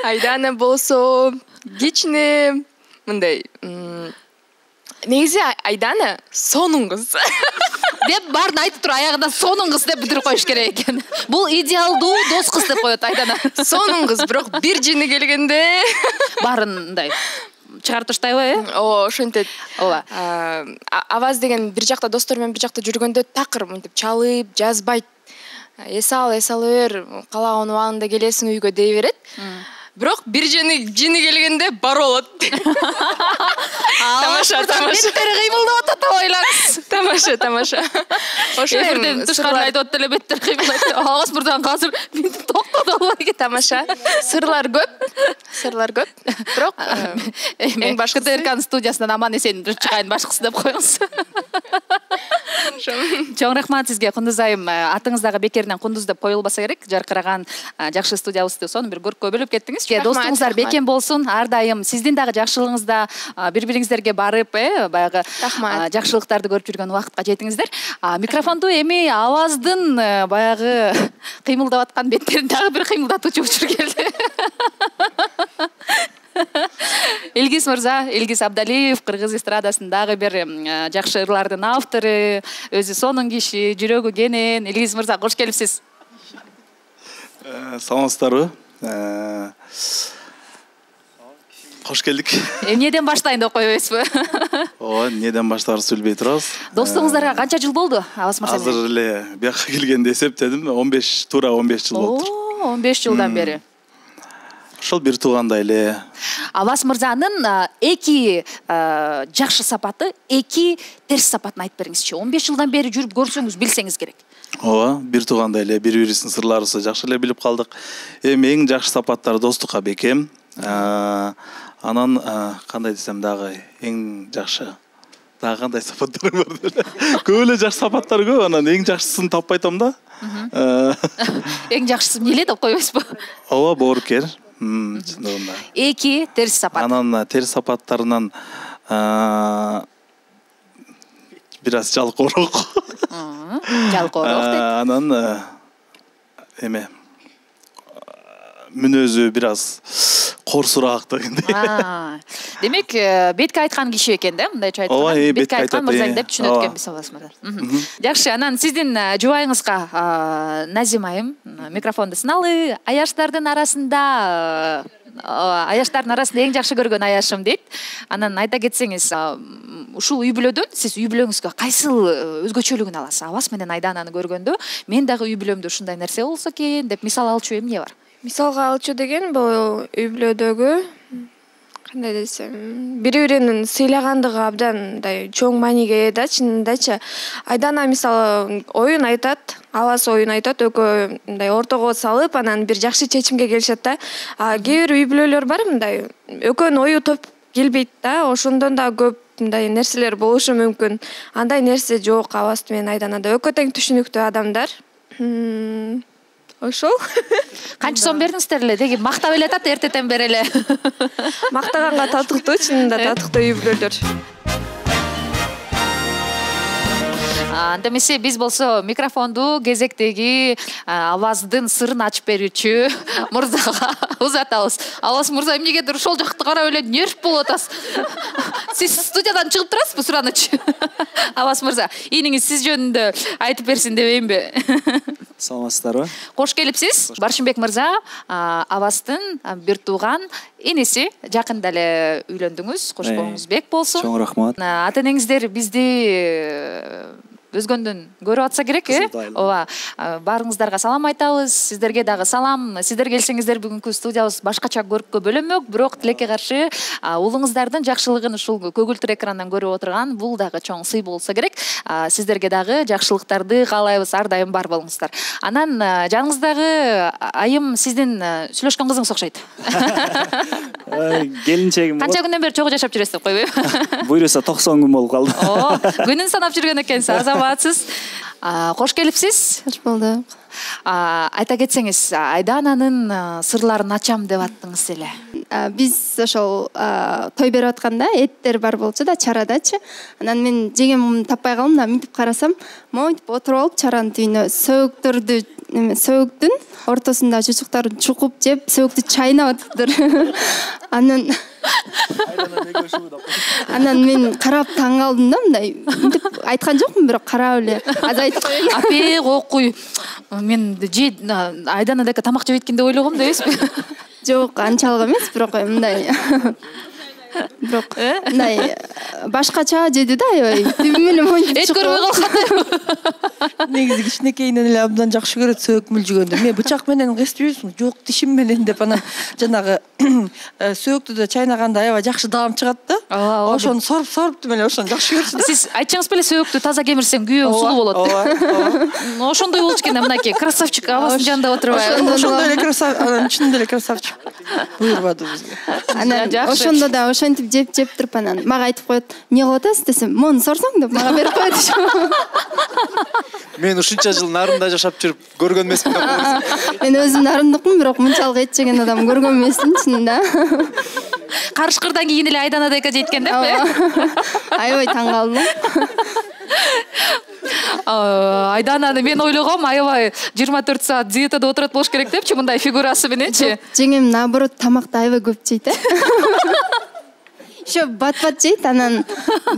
Айдана болсо кичине мындай негизи Айдана сонун кыз. деп баарын айтып туруп аягында сонун кыз деп бүтүрүп коюш керек экен. Бул идеалдуу дос кыз деп коет Айдана. Сонун кыз, бирок бир жини келгенде баарын мындай чыгарып таштайбы, Ооба, ошентет. Ооба. Аваз деген бир жакта достор менен бир жакта жүргөндө такыр мынтип чалып, жазбайт. Эс ала бер, каалаган убагында келесиң үйгө дей берет. Бирок бир жини келгенде бар болот. Тамаша. Беттери кыймылдап атат ойлаңыз. Тамаша. Ошо эфирден тышкары айтып атты эле беттер кыймылдайт. Аваз мырзанын азыр мынтип токтоп албай тамаша. Сырлар көп. Бирок эң башкы ТРКнын студиясынан аман эсен чыгайын башкысы деп коюңуз. Чоң рахмат сизге, Кундуз айым. Атыңыз дагы бекеринен Кундуз деп коюлбаса керек. Жаркыраган жакшы студиябызды сонун бир көрккө бөлүп кеттиңиз. Достуңуздар бекем болсун. Ар дайым сиздин дагы жакшылыгыңызда бири-бириңиздерге барып, баягы жакшылыктарды көрүп жүргөн убакытка жетиңиздер. Микрофонду эми Аваздын баягы кыймылдап аткан беттерин дагы бир кыймылдатуучу учур келди. Илгиз мырза, Илгиз Абдалиев, кыргыз эстрадасындагы бир жакшы ырлардын автору, өзү сонун киши, жүрөгү кенен. Илгиз мырза, кош келипсиз. Саламатсыздарбы? Кош келдик. Эмнеден баштайын деп койбойсузбу? Ооба, эмнеден баштаарыбызды билбей турабыз. Достугуңуздарга канча жыл болду, Аваз мырза? Азыр эле бияка келгенде эсептедим, 15 жыл болду. 15 жылдан бери. Ошол бир туугандай эле. Аваз мырзанын эки жакшы сапаты, эки терс сапатын айтып бериңизчи. 15 жылдан бери жүрүп көрсөңүз, билсеңиз керек. Ооба, бир туугандай эле бири-бирибиздин сырларыбызды жакшы эле билип калдык. Эми эң жакшы сапаттар достукка бекем. Анан кандай десем дагы эң жакшы дагы кандай сапаттар бар деле. Көп эле жакшы сапаттар көп, анан эң жакшысын таппай атам да. Эң жакшысы эмне эле деп койбойсузбу? Ооба, боорукер. Чындыгында. Эки терс сапат. Анан терс сапаттарынан бир аз жалкоорок. Жалкоорок деп. Анан эме мүнөзү бир аз корсураак дегендей. Демек, бетке айткан киши экен да, мындайча айтканда. Ооба, бетке айткан мырза деп түшүнөт экенбиз, Аваз мырза. Жакшы, анан сиздин жубайыңызга Назим айым микрофонду сыналы. Аяштардын арасында эң жакшы көргөн аяшым дейт. Анан айта кетсеңиз, ушул үй бүлөдөн сиз үй бүлөңүзгө кайсыл өзгөчөлүгүн аласыз? Аваз менен Айдананы көргөндө, мен дагы үй бүлөмдө ушундай нерсе болсо экен деп мисал алчу эмне бар? Мисалга алчу деген бул үй бүлөдөгү кандай десем, бири-биринин сыйлагандыгы абдан мындай чоң мааниге ээ да, чынындачы. Айдана мисалы оюн айтат, Аваз оюн айтат, экөө мындай ортого салып, анан бир жакшы чечимге келишет да. Кээ бир үй бүлөлөр бар мындай, экөөнүн ою топ келбейт да, ошондон да көп мындай нерселер болушу мүмкүн. Андай нерсе жок Аваз менен Айданада. Экөө тең түшүнүктүү адамдар. Ошол. Канча сом бердиңиздер эле? Деги мактап эле атат, эртеден бери эле. Мактаганга татыктуу, чынында татыктуу үй бүлөлөр. Демесе биз болсо микрофонду кезектеги Аваздын сырын ачып берүүчү мырзага узатабыз. Аваз мырза, эмнегедир ошол жакты карап эле нерв болуп атасыз. Сиз студиядан чыгып турасызбы, сураныч? Аваз мырза, ийниңиз сиз жөнүндө айтып берсин дебейинби? Саламатсыздарбы? Кош келипсиз. Баршынбек мырза, Аваздын бир тууган энеси, жакында эле үйлөндүңүз. Кош болуңуз бек болсун. Чоң рахмат. Ата энеңиздер бизди өзгөндөн көрүп атса керек, Ооба. Баарыңыздарга салам айтабыз. Сиздерге дагы салам. Сиздер келсеңиздер бүгүнкү студиябыз башкача көрккө бөлөнмөк, бирок тилекке каршы уулуңуздардын жакшылыгын ушул көгүлтүр экрандан көрүп отурган бул дагы чоң сый болсо керек. Сиздерге дагы жакшылыктарды каалайбыз, ар дайым бар болуңуздар. Анан жаныңыздагы айым сиздин сүйлөшкөн кызыңыз окшойт. Келинчегим. Канча күндөн бери чогуу жашап жүрөсүз деп койбойбу? Буйруса 90 күн болуп калды. Күнүн санап жүргөн экенсиз, азаматсыз. Кош келипсиз. Кош болдук. Айта кетсеңиз, Айдананын сырларын ачам деп аттыңыз эле. Биз ошол той берип атканда эттер бар болчу да, чарадачы. Анан мен жегем таппай калдым да, мынтип карасам, монтип отуруп алып чаранын түбүнө сөөгүттүн ортосунда чучуктарын чукуп жеп, сөөгүттү чайнап атыптыр. Анан Анан мен карап таң калдым да, мындай мынтип айткан жокмун, бирок карап эле аз айтып коеюн. Апе кокуй. Мен Айдана дека тамак жеп кеткен деп ойлогом да эмеспи? Жок, анчалык эмес, бирок мындай бирок мындай башкача жеди да, аябай түбү менен монтип Эч көрбөй калган. Негизи кичинекейинен эле абдан жакшы көрөт сөөк мүлжүгөндү. Мен бычак менен кесип жүрсүң, жок тишим менен деп анан жанагы сөөктү да чайнаганда аябай жакшы даам чыгат да. Ошону соруп эле ошону жакшы көрчү да. Сиз айтчаңыз беле сөөктү таза кемирсең күйөө сулуу болот. Ооба. Ошондой болчу экен мынакей красавчик абасынын жанында отурбайбы. Ошондой эле красавчик, анан чынында эле красавчик. Буйрбады бизге. Анан ошондо да ошентип жеп туруп анан мага айтып коет, эмне кылып атасыз десем, мону сорсоң деп мага берип коет. Мен ушунча жыл нарында жашап жүрүп көргөн эмесмин деп коесуң. Мен өзүм нарындыкмын, бирок мынчалык эт жеген адам көргөн эмесмин чынында. Карышкырдан кийин эле Айдана дека жеткен деппи? Аябай таң калдым. Айдананы мен ойлогом аябай 24 саат диетада отурат болуш керек депчи, мындай фигурасы мененчи. Жеңем наоборот тамакты аябай көп жейт. Еще бат-бат жейт, анан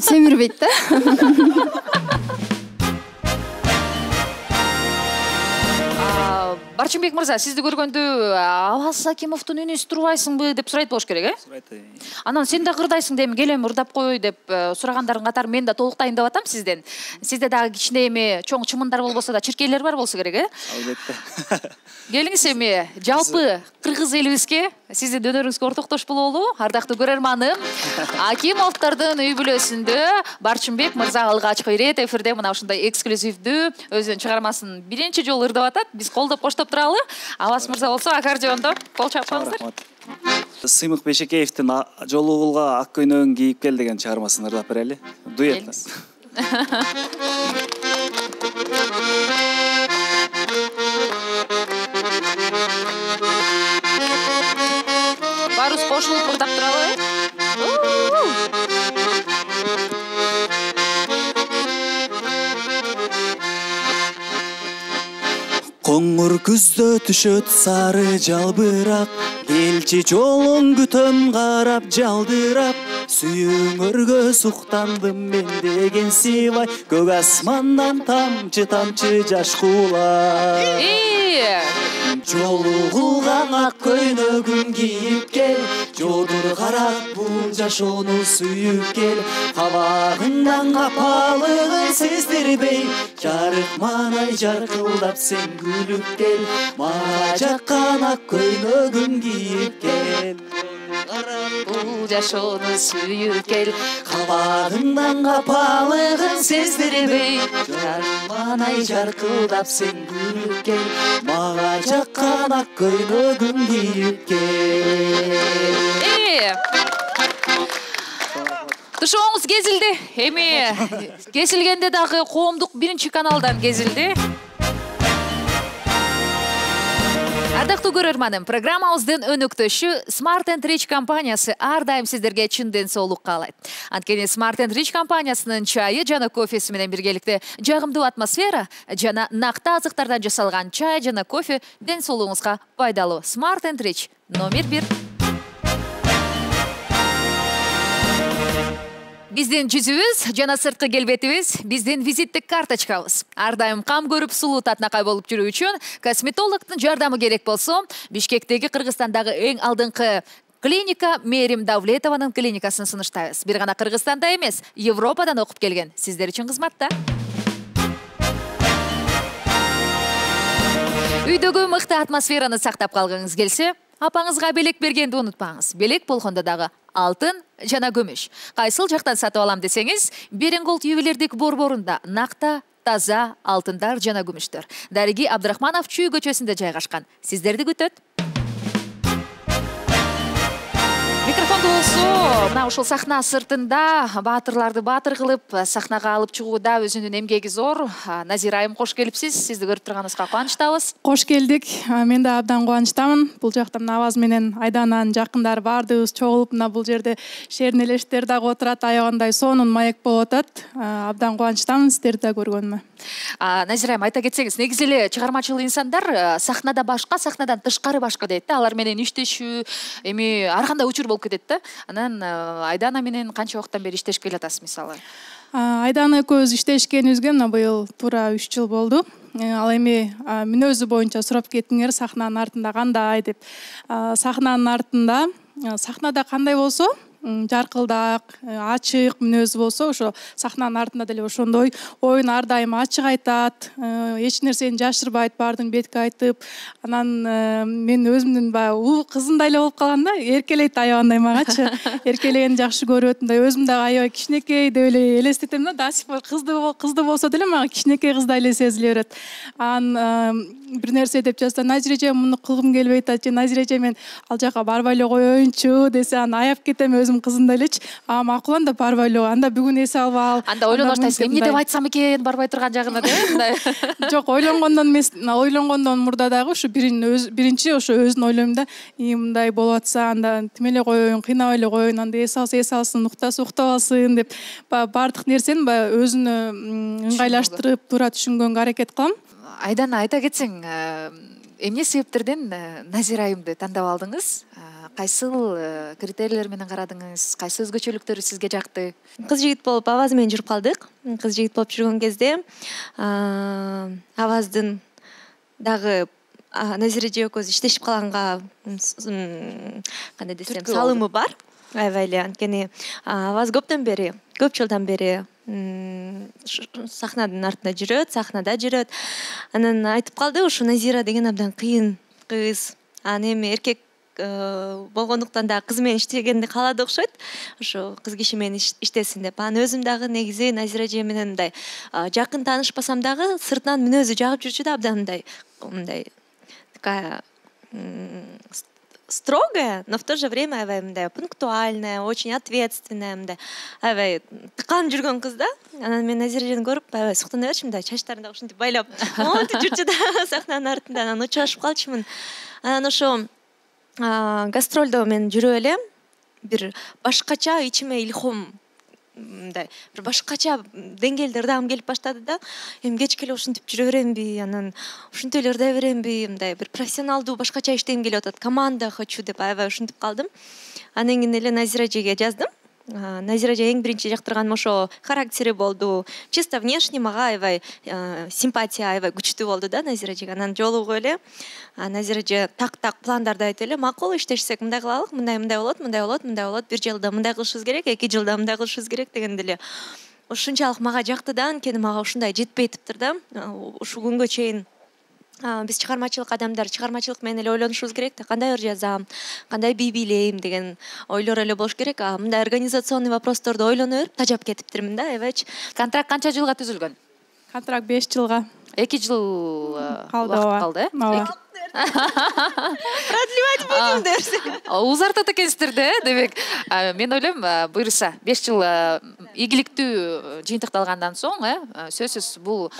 семирбейт да. Барчынбек мырза, сизди көргөндө Абас Акимовдун үнүн турбайсыңбы деп сурайт болуш керек, Сурайт. Анан сен да кырдайсың дейм, келем ырдап кой деп сурагандардын катары мен да толуктайын деп атам сизден. Сизде дагы кичине эми чоң чымындар болбосо да чиркейлер бар болсо керек, Албетте. Келиңиз эми жалпы кыргыз элибизге сиздин өнөрүңүзгө ортоктош бололу. Ардактуу көрөрманым, Акимовдордун үй бүлөсүндө Барчынбек мырза алгачкы ирет эфирде мына ушундай эксклюзивдүү өзүнүн чыгармасын биринчи жолу ырдап атат. Биз колдоп коштоп туралы. Абас мырза болсо аккордеондо кол чапкаңыздар. Сыймык Бешекеевдин жолугулга ак көйнөгүн кийип кел деген чыгармасын ырдап берели. Дуэт. Барыбыз кошулуп ырдап туралы. Коңур күздө түшөт сары жалбырак, келчи жолуң күтөм карап жалдырап, сүйүңөргө суктандым мен деген сыйбай, көк асмандан тамчы тамчы жаш куулап. Жолугулган ак көйнөгүн кийип кел, жодур карап бул жашоону сүйүп кел, кабагыңдан капалыгын сездирбей, жарык манай жаркылдап сен күлүп кел, мага жаккан ак көйнөгүн кийип кел. Бул жашоону сүйүп кел, кабагыңдан капалыгын сездирбей, жарык манай жаркылдап сен күлүп кел, мага жаккан ак көйнөгүн кийип кел. Тушооңуз кезилди. Эми кесилгенде дагы коомдук биринчи каналдан кезилди. Ардактуу көрөрманым, программабыздын өнөктөшү Smart & Rich компаниясы ар дайым сиздерге чын ден соолук каалайт. Анткени Smart & Rich компаниясынын чайы жана кофеси менен биргеликте жагымдуу атмосфера жана накта азыктардан жасалган чай жана кофе ден соолугуңузга пайдалуу. Smart & Rich номер 1. Биздин жүзүбүз жана сырткы келбетибиз, биздин визиттик карточкабыз. Ар дайым кам көрүп сулуу татынакай болуп жүрүү үчүн косметологдун жардамы керек болсо, Бишкектеги Кыргызстандагы эң алдыңкы клиника Мерим Давлетованын клиникасын сунуштайбыз. Бир гана Кыргызстанда эмес, Европадан окуп келген. Сиздер үчүн кызматта. Үйдөгү мыкты атмосфераны сактап калгыңыз келсе, апаңызга белек бергенди унутпаңыз. Белек болгондо дагы алтын жана күмүш. Кайсыл жактан сатып алам десеңиз, Беренголд ювелирдик борборунда накта, таза алтындар жана күмүштөр. Дариги Абдрахманов Чүй көчөсүндө жайгашкан. Сиздерди күтөт. Микрофонду болсо, мына ушул сахна сыртында баатырларды баатыр кылып, сахнага алып чыгууда өзүнүн эмгеги зор. Назира айым, кош келипсиз. Сизди көрүп турганыбызга кубанычтабыз. Кош келдик. Мен да абдан кубанычтамын. Бул жакта мына Абаз менен Айдананын жакындары баардыгыбыз чогулуп, мына бул жерде шернелештер дагы отурат, аягандай сонун маек болуп атат. Абдан кубанычтамын сиздерди да көргөнүмө. Назира айым, айта кетсеңиз, негизи эле чыгармачыл инсандар сахнада башка, сахнадан тышкары башка дейт да. Алар менен иштешүү эми ар кандай учур болуп кетет да. Анан Айдана менен канча убакыттан бери иштешип келатасыз мисалы? Айдана экөөбүз иштешкенибизге мына быйыл туура 3 жыл болду. Ал эми мүнөзү боюнча сурап кеттиңер, сахнанын артында кандай деп. Сахнанын артында, сахнада кандай болсо, жаркылдак, ачык мүнөзү болсо, ошо сахнанын артында деле ошондой оюн ар дайым ачык айтат, эч нерсени жашырбайт, баардыгын бетке айтып. Анан мен өзүмдүн баягы улуу кызымдай эле болуп калган да, эркелейт аябандай магачы. Эркелегенди жакшы көрөт, мындай өзүм дагы аябай кичинекей деп эле элестетем да, до сих пор кызды болсо деле мага кичинекей кыздай эле сезиле берет. Анан бир нерсе деп жатса, Назира эже муну кылгым келбей атат, же Назира эже мен ал жака барбай эле коеюнчу десе, анан аяп кетем өзүм кызымдай элечи. Макул, анда барбай эле, анда бүгүн эс алып ал. Анда ойлонуп атасыз, эмне деп айтсам экен барбай турган жагына деп. Жок, ойлонгондон эмес, ойлонгондон мурда дагы ушу биринчи ошо өзүн ойлойм да, мындай болуп атса, анда тим эле коеюн, кыйнабай эле коеюн, анда эс алсын, уктаса уктап алсын деп, баардык нерсени өзүнө ыңгайлаштырып, туура түшүнгөнгө аракет кылам. Айдана, айта кетсең, эмне себептерден Назира айымды тандап алдыңыз? Кайсыл критерийлер менен карадыңыз? Кайсы өзгөчөлүктөрү сизге жакты? Кыз жигит болуп авазы менен жүрүп калдык. Кыз жигит болуп жүргөн кезде аваздын дагы Назира эже экөөбүз иштешип калганга кандай десем, салымы бар. Аябай эле, анткени аваз көп жылдан бери сахнанын артында жүрөт, сахнада жүрөт. Анан айтып калды, ушу Назира деген абдан кыйын кыз. Анан эми эркек болгондуктан да кыз менен иштегенди каалады окшойт. Ошо кыз киши менен иштесин деп. Анан өзүм дагы негизи Назира эже менен мындай жакын таанышпасам дагы сыртынан мүнөзү жагып жүрчү да, абдан мындай такая строгая, но в то же время мындай пунктуальная, очень ответственная, мындай аябай тыканып жүргөн кыз да. Анан мен Назира эжени көрүп аябай суктана берчимин, мындай чачтарын да ушинтип байлап, монтип жүрчү да сахнанын артында. Анан учурашып калчумун. Анан ошо гастролдо мен жүрүп эле бир башкача ичиме илхом, мындай бир башкача деңгээлде ырдагым келип баштады да. Эми кечке эле ушинтип жүрө беремби, анан ушинтип эле ырдай беремби, мындай бир профессионалдуу башкача иштегим келип атат, команда хочу деп аябай ушинтип калдым. Анан кийин эле Назира эжеге жаздым. Назира эже эң биринчи жактырганым ошо характери болду. Чисто внешне мага аябай симпатия аябай күчтүү болду да Назира эжеге. Анан жолугуп эле Назира эже так пландарды айтып эле, макул иштешсек мындай кылалык, мындай болот, бир жылда мындай кылышыбыз керек, 2 жылда мындай кылышыбыз керек дегенде эле ушунчалык мага жакты да, анткени мага ушундай жетпей туптур да. Ушул күнгө чейин биз чыгармачылык адамдар чыгармачылык менен эле ойлонушубуз керек да, кандай ыр жазам, кандай бий бийлейм деген ойлор эле болуш керек. Мындай организационный вопросторду ойлоно берип тажап кетиптирмин да, аябайчы. Контракт канча жылга түзүлгөн? Контракт 5 жылга. 2 жыл калды, э? Продлевать будем дерсе. Узартат экенсиздер да, демек. Мен ойлойм, буюрса 5 жыл ийгиликтүү жыйынтыкталгандан соң, сөзсүз бул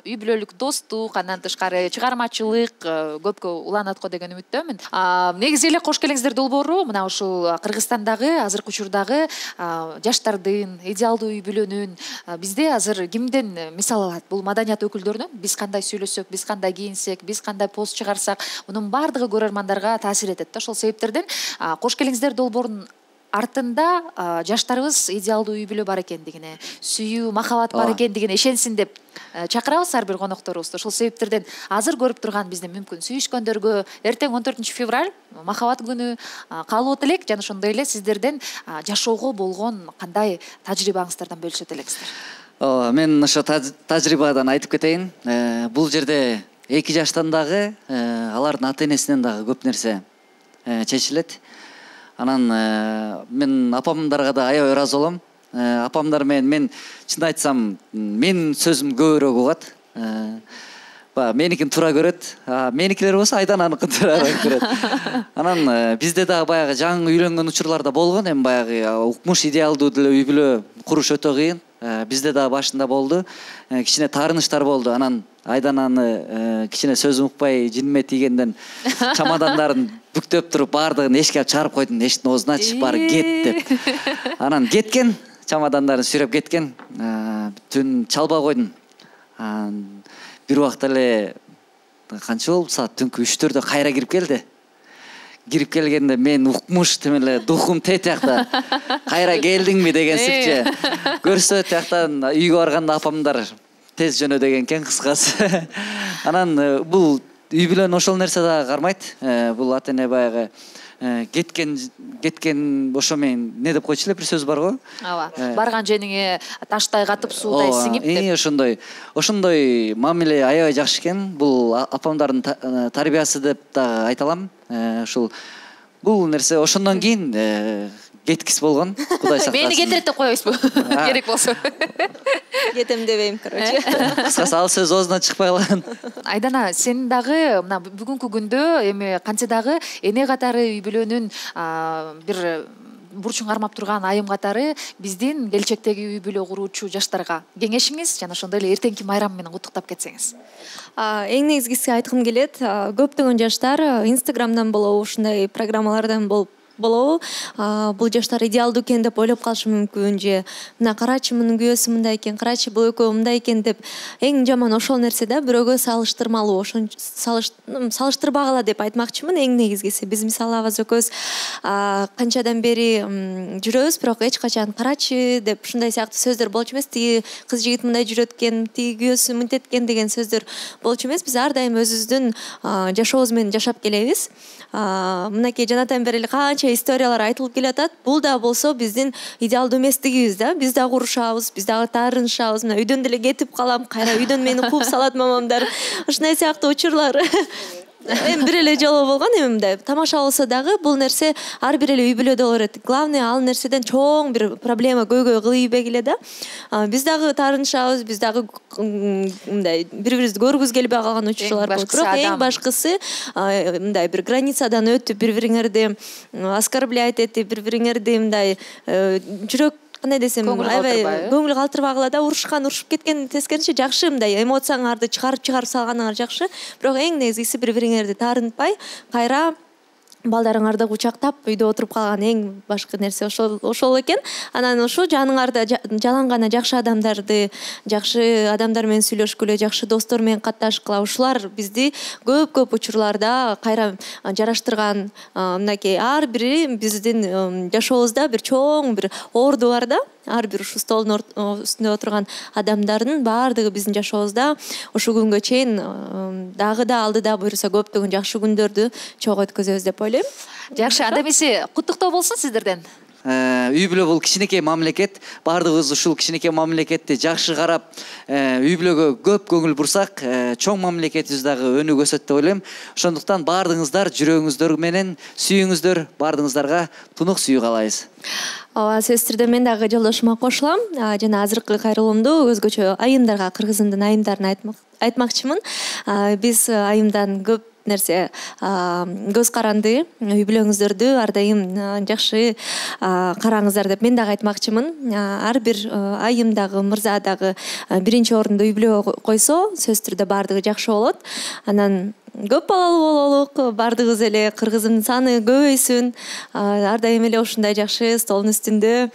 үй бүлөлүк достук, андан тышкары чыгармачылык көпкө уланат го деген үмүттөмүн. Негизи эле кош келиңиздер долбоору мына ушул Кыргызстандагы азыркы учурдагы жаштардын, идеалдуу үй бүлөнүн бизде азыр кимден мисал алат? Бул маданият өкүлдөрүнөн биз кандай сүйлөсөк, биз кандай кийинсек, биз кандай пост чыгарсак, мунун баардыгы көрөрмандарга таасир этет да. Ошол себептерден кош келиңиздер долбоорунун артында жаштарыбыз идеалдуу үй бүлө бар экендигине, сүйүү, махабат бар экендигине ишенсин деп чакырабыз ар бир конокторубузду. Ошол себептерден азыр көрүп турган биздин мүмкүн сүйүшкөндөргө эртең 14 февраль махабат күнү каалап элек, жана ошондой эле сиздерден жашоого болгон кандай тажрыйбаңыздардан бөлүшөт элексиздер. Мен ошо тажрыйбадан айтып кетейин. Бул жерде 2 жаштан дагы алардын ата энесинен дагы көп нерсе чечилет. Анан мен апамдарга да аябай ыраазы болом. Апамдар менен мен чын айтсам, менин сөзүм көбүрөөк угат. Меникин туура көрөт, меникилер болсо Айдананыкын туура көрөт. Анан бизде дагы баягы жаңы үйлөнгөн учурларда болгон, эми баягы укмуш идеалдуу деле үй бүлө куруш өтө кыйын. Бизде да башында болду. Кичине таарыныштар болду. Анан Айдананы кичине сөзүм укпай жиниме тийгенден чамадандарын бүктөп туруп баардыгын эшикке алып чыгарып койдум. Эшиктин оозун ачып баары кет деп. Анан кеткен, чамадандарын сүйрөп кеткен. Түн чалба койдум. бир убакта эле канча болуп саат түнкү 3-4дө кайра кирип келди. Кирип келгенде мен укмуш тим эле духум тетиякта кайра келдиңби дегенсипчи. Көрсө тияктан үйгө барганда апамдар тез жөнө деген экен кыскасы. Анан бул үй бүлөнүн ошол нерсе дагы кармайт. Бул ата эне баягы кеткен ошо мен не деп койчу эле бир сөз бар го. Ооба. Барган жериңе таштай катып суудай сиңип деп. Ошондой мамиле аябай жакшы экен. Бул апамдардын тарбиясы деп дагы айта алам. Ушул бул нерсе ошондон кийин кеткис болгон. Кудай сактасын. Мени кетирет деп коебузбу? Керек болсо. Кетем дебейм, короче. Кыскасы ал сөз оозунан чыкпай калган. Айдана, сен дагы мына бүгүнкү күндө эми кантсе дагы эне катары үй бүлөнүн бир бурчун кармап турган айым катары биздин келечектеги үй бүлө куруучу жаштарга кеңешиңиз жана ошондой эле эртеңки майрам менен куттуктап кетсеңиз. Эң негизгиси айткым келет, көптөгөн жаштар Инстаграмдан болобу ушундай программалардан болобу бул жаштар идеалдуу экен деп ойлоп калышы мүмкүн, же мына карачы мунун күйөөсү мындай экен, карачы бул экөө мындай экен деп эң жаман ошол нерсе да, бирөөгө салыштырмалуу, ошон салыштырбагыла деп айтмакчымын. Эң негизгиси биз мисалы абаз экөөбүз канчадан бери жүрөбүз, бирок эч качан карачы деп ушундай сыяктуу сөздөр болчу эмес. Тиги кыз жигит мындай жүрөт экен, тиги күйөөсү мынтет экен деген сөздөр болчу эмес. Биз ар дайым өзүбүздүн жашообуз менен жашап келебиз. Мынакей жанатан бери эле канча историялар айтылып келатат. Бул да болсо биздин идеалдуу эместигибиз да. Биз дагы урушабыз, биз дагы таарынышабыз. Мына үйдөн деле кетип калам, кайра үйдөн мени кууп салат мамамдар. Ушундай сыяктуу учурлар эми бир эле жолу болгон. Эми мындай тамаша болсо дагы бул нерсе ар бир эле үй бүлөдө боло берет. Главный ал нерседен чоң бир проблема көйгөй кылыйбегиле да. Биз дагы таарынышабыз, биз дагы мындай бири-бирибизди көргүбүз келбей калган учурлар болот. Бирок эң башкысы мындай бир границадан өтүп, бири-бириңерди оскорблять этип, бири-бириңерди мындай жүрөк кандай десем, аябай көңүл калтырбагыла да, урушуп кеткен тескерисинче жакшы мындай эмоцияңарды чыгарып салганыңар жакшы. Бирок эң негизгиси бири-бириңерди таарынтпай, кайра балдарыңарды кучактап үйдө отуруп калган эң башкы нерсе ошол экен. Анан ушу жаныңарда жалаң гана жакшы адамдар менен сүйлөшкүлө, жакшы достор менен катташкыла. Ушулар бизди көп учурларда кайра жараштырган. Мынакей ар бири биздин жашообузда бир чоң бир орду бар да. Ар бир ушу столдун үстүндө отурган адамдардын баардыгы биздин жашообузда ушу күнгө чейин дагы да алдыда буюрса көптөгөн жакшы күндөрдү чогуу өткөзөбүз деп ойлойм. Жакшы, анда эмесе куттуктоо болсун сиздерден. Үй бүлө бул кичинекей мамлекет. Баардыгыбыз ушул кичинекей мамлекетти жакшы карап, үй бүлөгө көп көңүл бурсак, чоң мамлекетибиз дагы өнүгүп өсөт деп ойлойм. Ошондуктан баардыгыңыздар жүрөгүңүздөр менен сүйүңүздөр, баардыгыңыздарга тунук сүйүү каалайбыз. Ооба, сөзсүз түрдө мен дагы жолдошума кошулам. Жана азыркы кайрылуумду өзгөчө айымдарга, кыргызымдын айымдарына айтмакчымын. Биз айымдан көп нерсе көз каранды, үй бүлөңүздөрдү ар дайым жакшы караңыздар деп мен дагы айтмакчымын. Ар бир айым дагы, мырза дагы биринчи орунда үй бүлө койсо, сөзсүз түрдө баардыгы жакшы болот. Анан көп балалуу бололук, баардыгыбыз эле кыргызымдын саны көбөйсүн. Ар дайым эле ушундай жакшы столдун үстүндө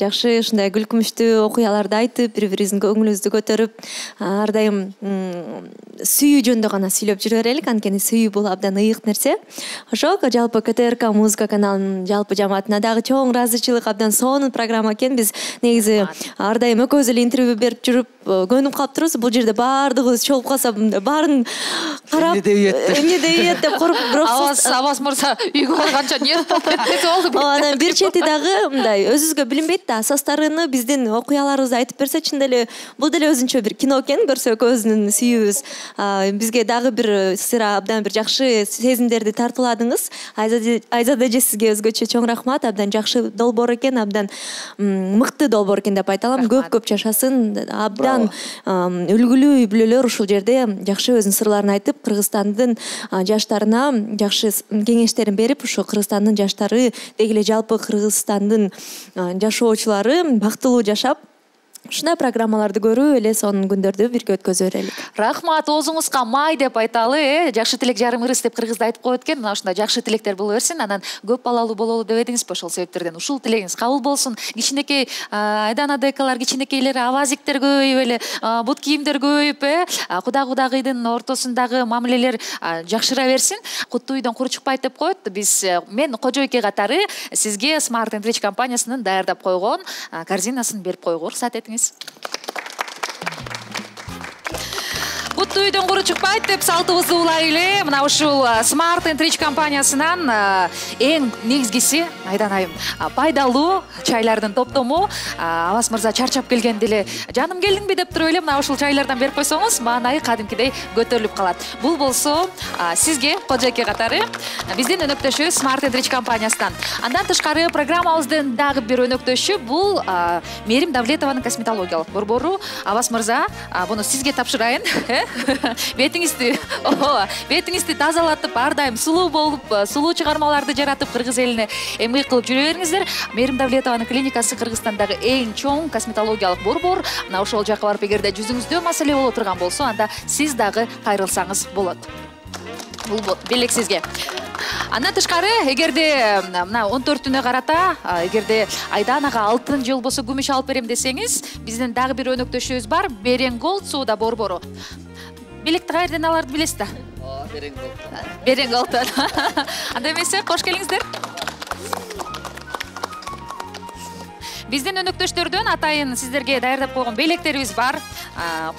жакшы ушундай күлкүмүштүү окуяларды айтып, бири-бирибиздин көңүлүбүздү көтөрүп, ар дайым сүйүү жөнүндө гана сүйлөп жүрө берелик. Анткени сүйүү бул абдан ыйык нерсе. Ошо жалпы КТРК музыка каналынын жалпы жамаатына дагы чоң ыраазычылык, абдан сонун программа экен. Биз негизи ар дайым экөөбүз эле интервью берип жүрүп көнүп калып турбуз. Бул жерде баардыгыбыз чогулуп калса баарын карап эмне дейт деп коркуп, бирок Абаз мырза үйгө барганча не болду? Анан бир чети дагы мындай өзүбүзгө билинбейт да, асастарыны биздин окуяларыбызды айтып берсе, чын деле бул деле өзүнчө бир кино экен. Көрсө экөөбүздүн сүйүүбүз бизге дагы бир сыра абдан бир жакшы сезимдерди тартууладыңыз. Айзада эже сизге өзгөчө чоң рахмат. Абдан жакшы долбоор экен, абдан мыкты долбоор экен деп айта алам. Көп жашасын. Абдан үлгүлүү үй бүлөлөр ушул жерде жакшы өзүнүн сырларын айтып, Кыргызстандын жаштарына жакшы кеңештерин берип, ушу Кыргызстандын жаштары деги эле жалпы Кыргызстандын жашоочулары бактылуу жашап, ушундай программаларды көрүп эле сонун күндөрдү бирге өткөзө берелик. Рахмат, оозуңузга май деп айталы, жакшы тилек жарым ырыс деп кыргызда айтып коет экен. Мына ушундай жакшы тилектер боло берсин, анан көп балалуу бололу деп эдиңизби, ошол себептерден ушул тилегиңиз кабыл болсун. Кичинекей Айдана декалар, кичинекейлери авазиктер көбөйүп эле, бут кийимдер көбөйүп, кудагыйдын ортосундагы мамилелер жакшыра берсин. Куттуу үйдөн куру чыкпайт деп коет. Мен кожойке катары сизге Smart & Rich компаниясынын даярдап койгон корзинасын берип коюуга уруксат этиңиз. Куттуу үйдөн куру чыкпайт деп салтыбызды улайлы. Мына ушул Smart & Rich компаниясынан эң негизгиси, Айдан айым, пайдалуу чайлардын топтому. Авас мырза чарчап келгенде эле жаным келдиңби деп туруп эле мына ушул чайлардан берип койсоңуз, маанайы кадимкидей көтөрүлүп калат. Бул болсо сизге кожойке катары биздин өнөктөшү Smart & Rich компаниясынан. Андан тышкары программабыздын дагы бир өнөктөшү бул Мерим Давлетованын косметологиялык борбору. Авас мырза, буну сизге тапшырайын. Бетиңизди тазалатып, ар дайым сулуу болуп, сулуу чыгармаларды жаратып, кыргыз элине эмгек кылып жүрө бериңиздер. Мерим Давлетованын клиникасы Кыргызстандагы эң чоң косметологиялык борбор. Мына ошол жака барып, эгерде жүзүңүздө маселе боло турган болсо, анда сиз дагы кайрылсаңыз болот. Бул белек сизге. Андан тышкары, эгерде мына 14-түнө карата, эгерде Айданага алтын же болбосо күмүш алып берем десеңиз, биздин дагы бир өнөктөшүбүз бар, Беренголд сууда борбору. Белекти кайерден аларды билесиз да? Беренголдтон. Анда эмесе, кош келиңиздер. Биздин өнөктөштөрдөн атайын сиздерге даярдап койгон белектерибиз бар.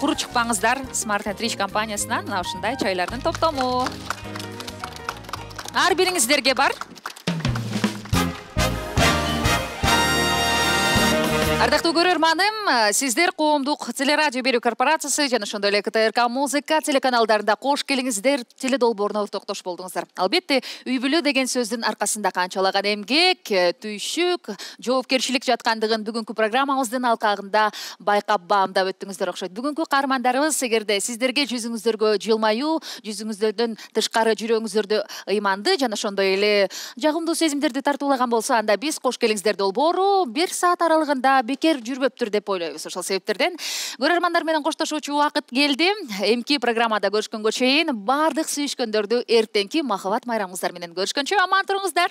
Куру чыкпаңыздар, Smart & Rich компаниясынан мына ушундай чайлардын топтому. Ар бириңиздерге бар. Ардактуу көрөрманым, сиздер коомдук телерадио берүү корпорациясы жана ошондой эле КТРК музыка телеканалдарында кош келиңиздер теледолбооруна ортоктош болдуңуздар. Албетте, үй бүлө деген сөздүн аркасында канчалаган эмгек, түйшүк, жоопкерчилик жаткандыгын бүгүнкү программабыздын алкагында байкап баамдап өттүңүздөр окшойт. Бүгүнкү каармандарыбыз эгерде сиздерге жүзүңүздөргө жылмаюу, жүзүңүздөрдөн тышкары жүрөгүңүздөрдү ыйманды жана ошондой эле жагымдуу сезимдерди тартуулаган болсо, анда биз кош келиңиздер долбоору 1 саат аралыгында бекер жүрбөптүр деп ойлойбуз. Ошол себептерден көрөрмандар менен коштошуучу убакыт келди. Эмки программада көрүшкөнгө чейин бардык сүйүшкөндөрдү эртеңки махабат майрамыңыздар менен көрүшкөнчө аман туруңуздар.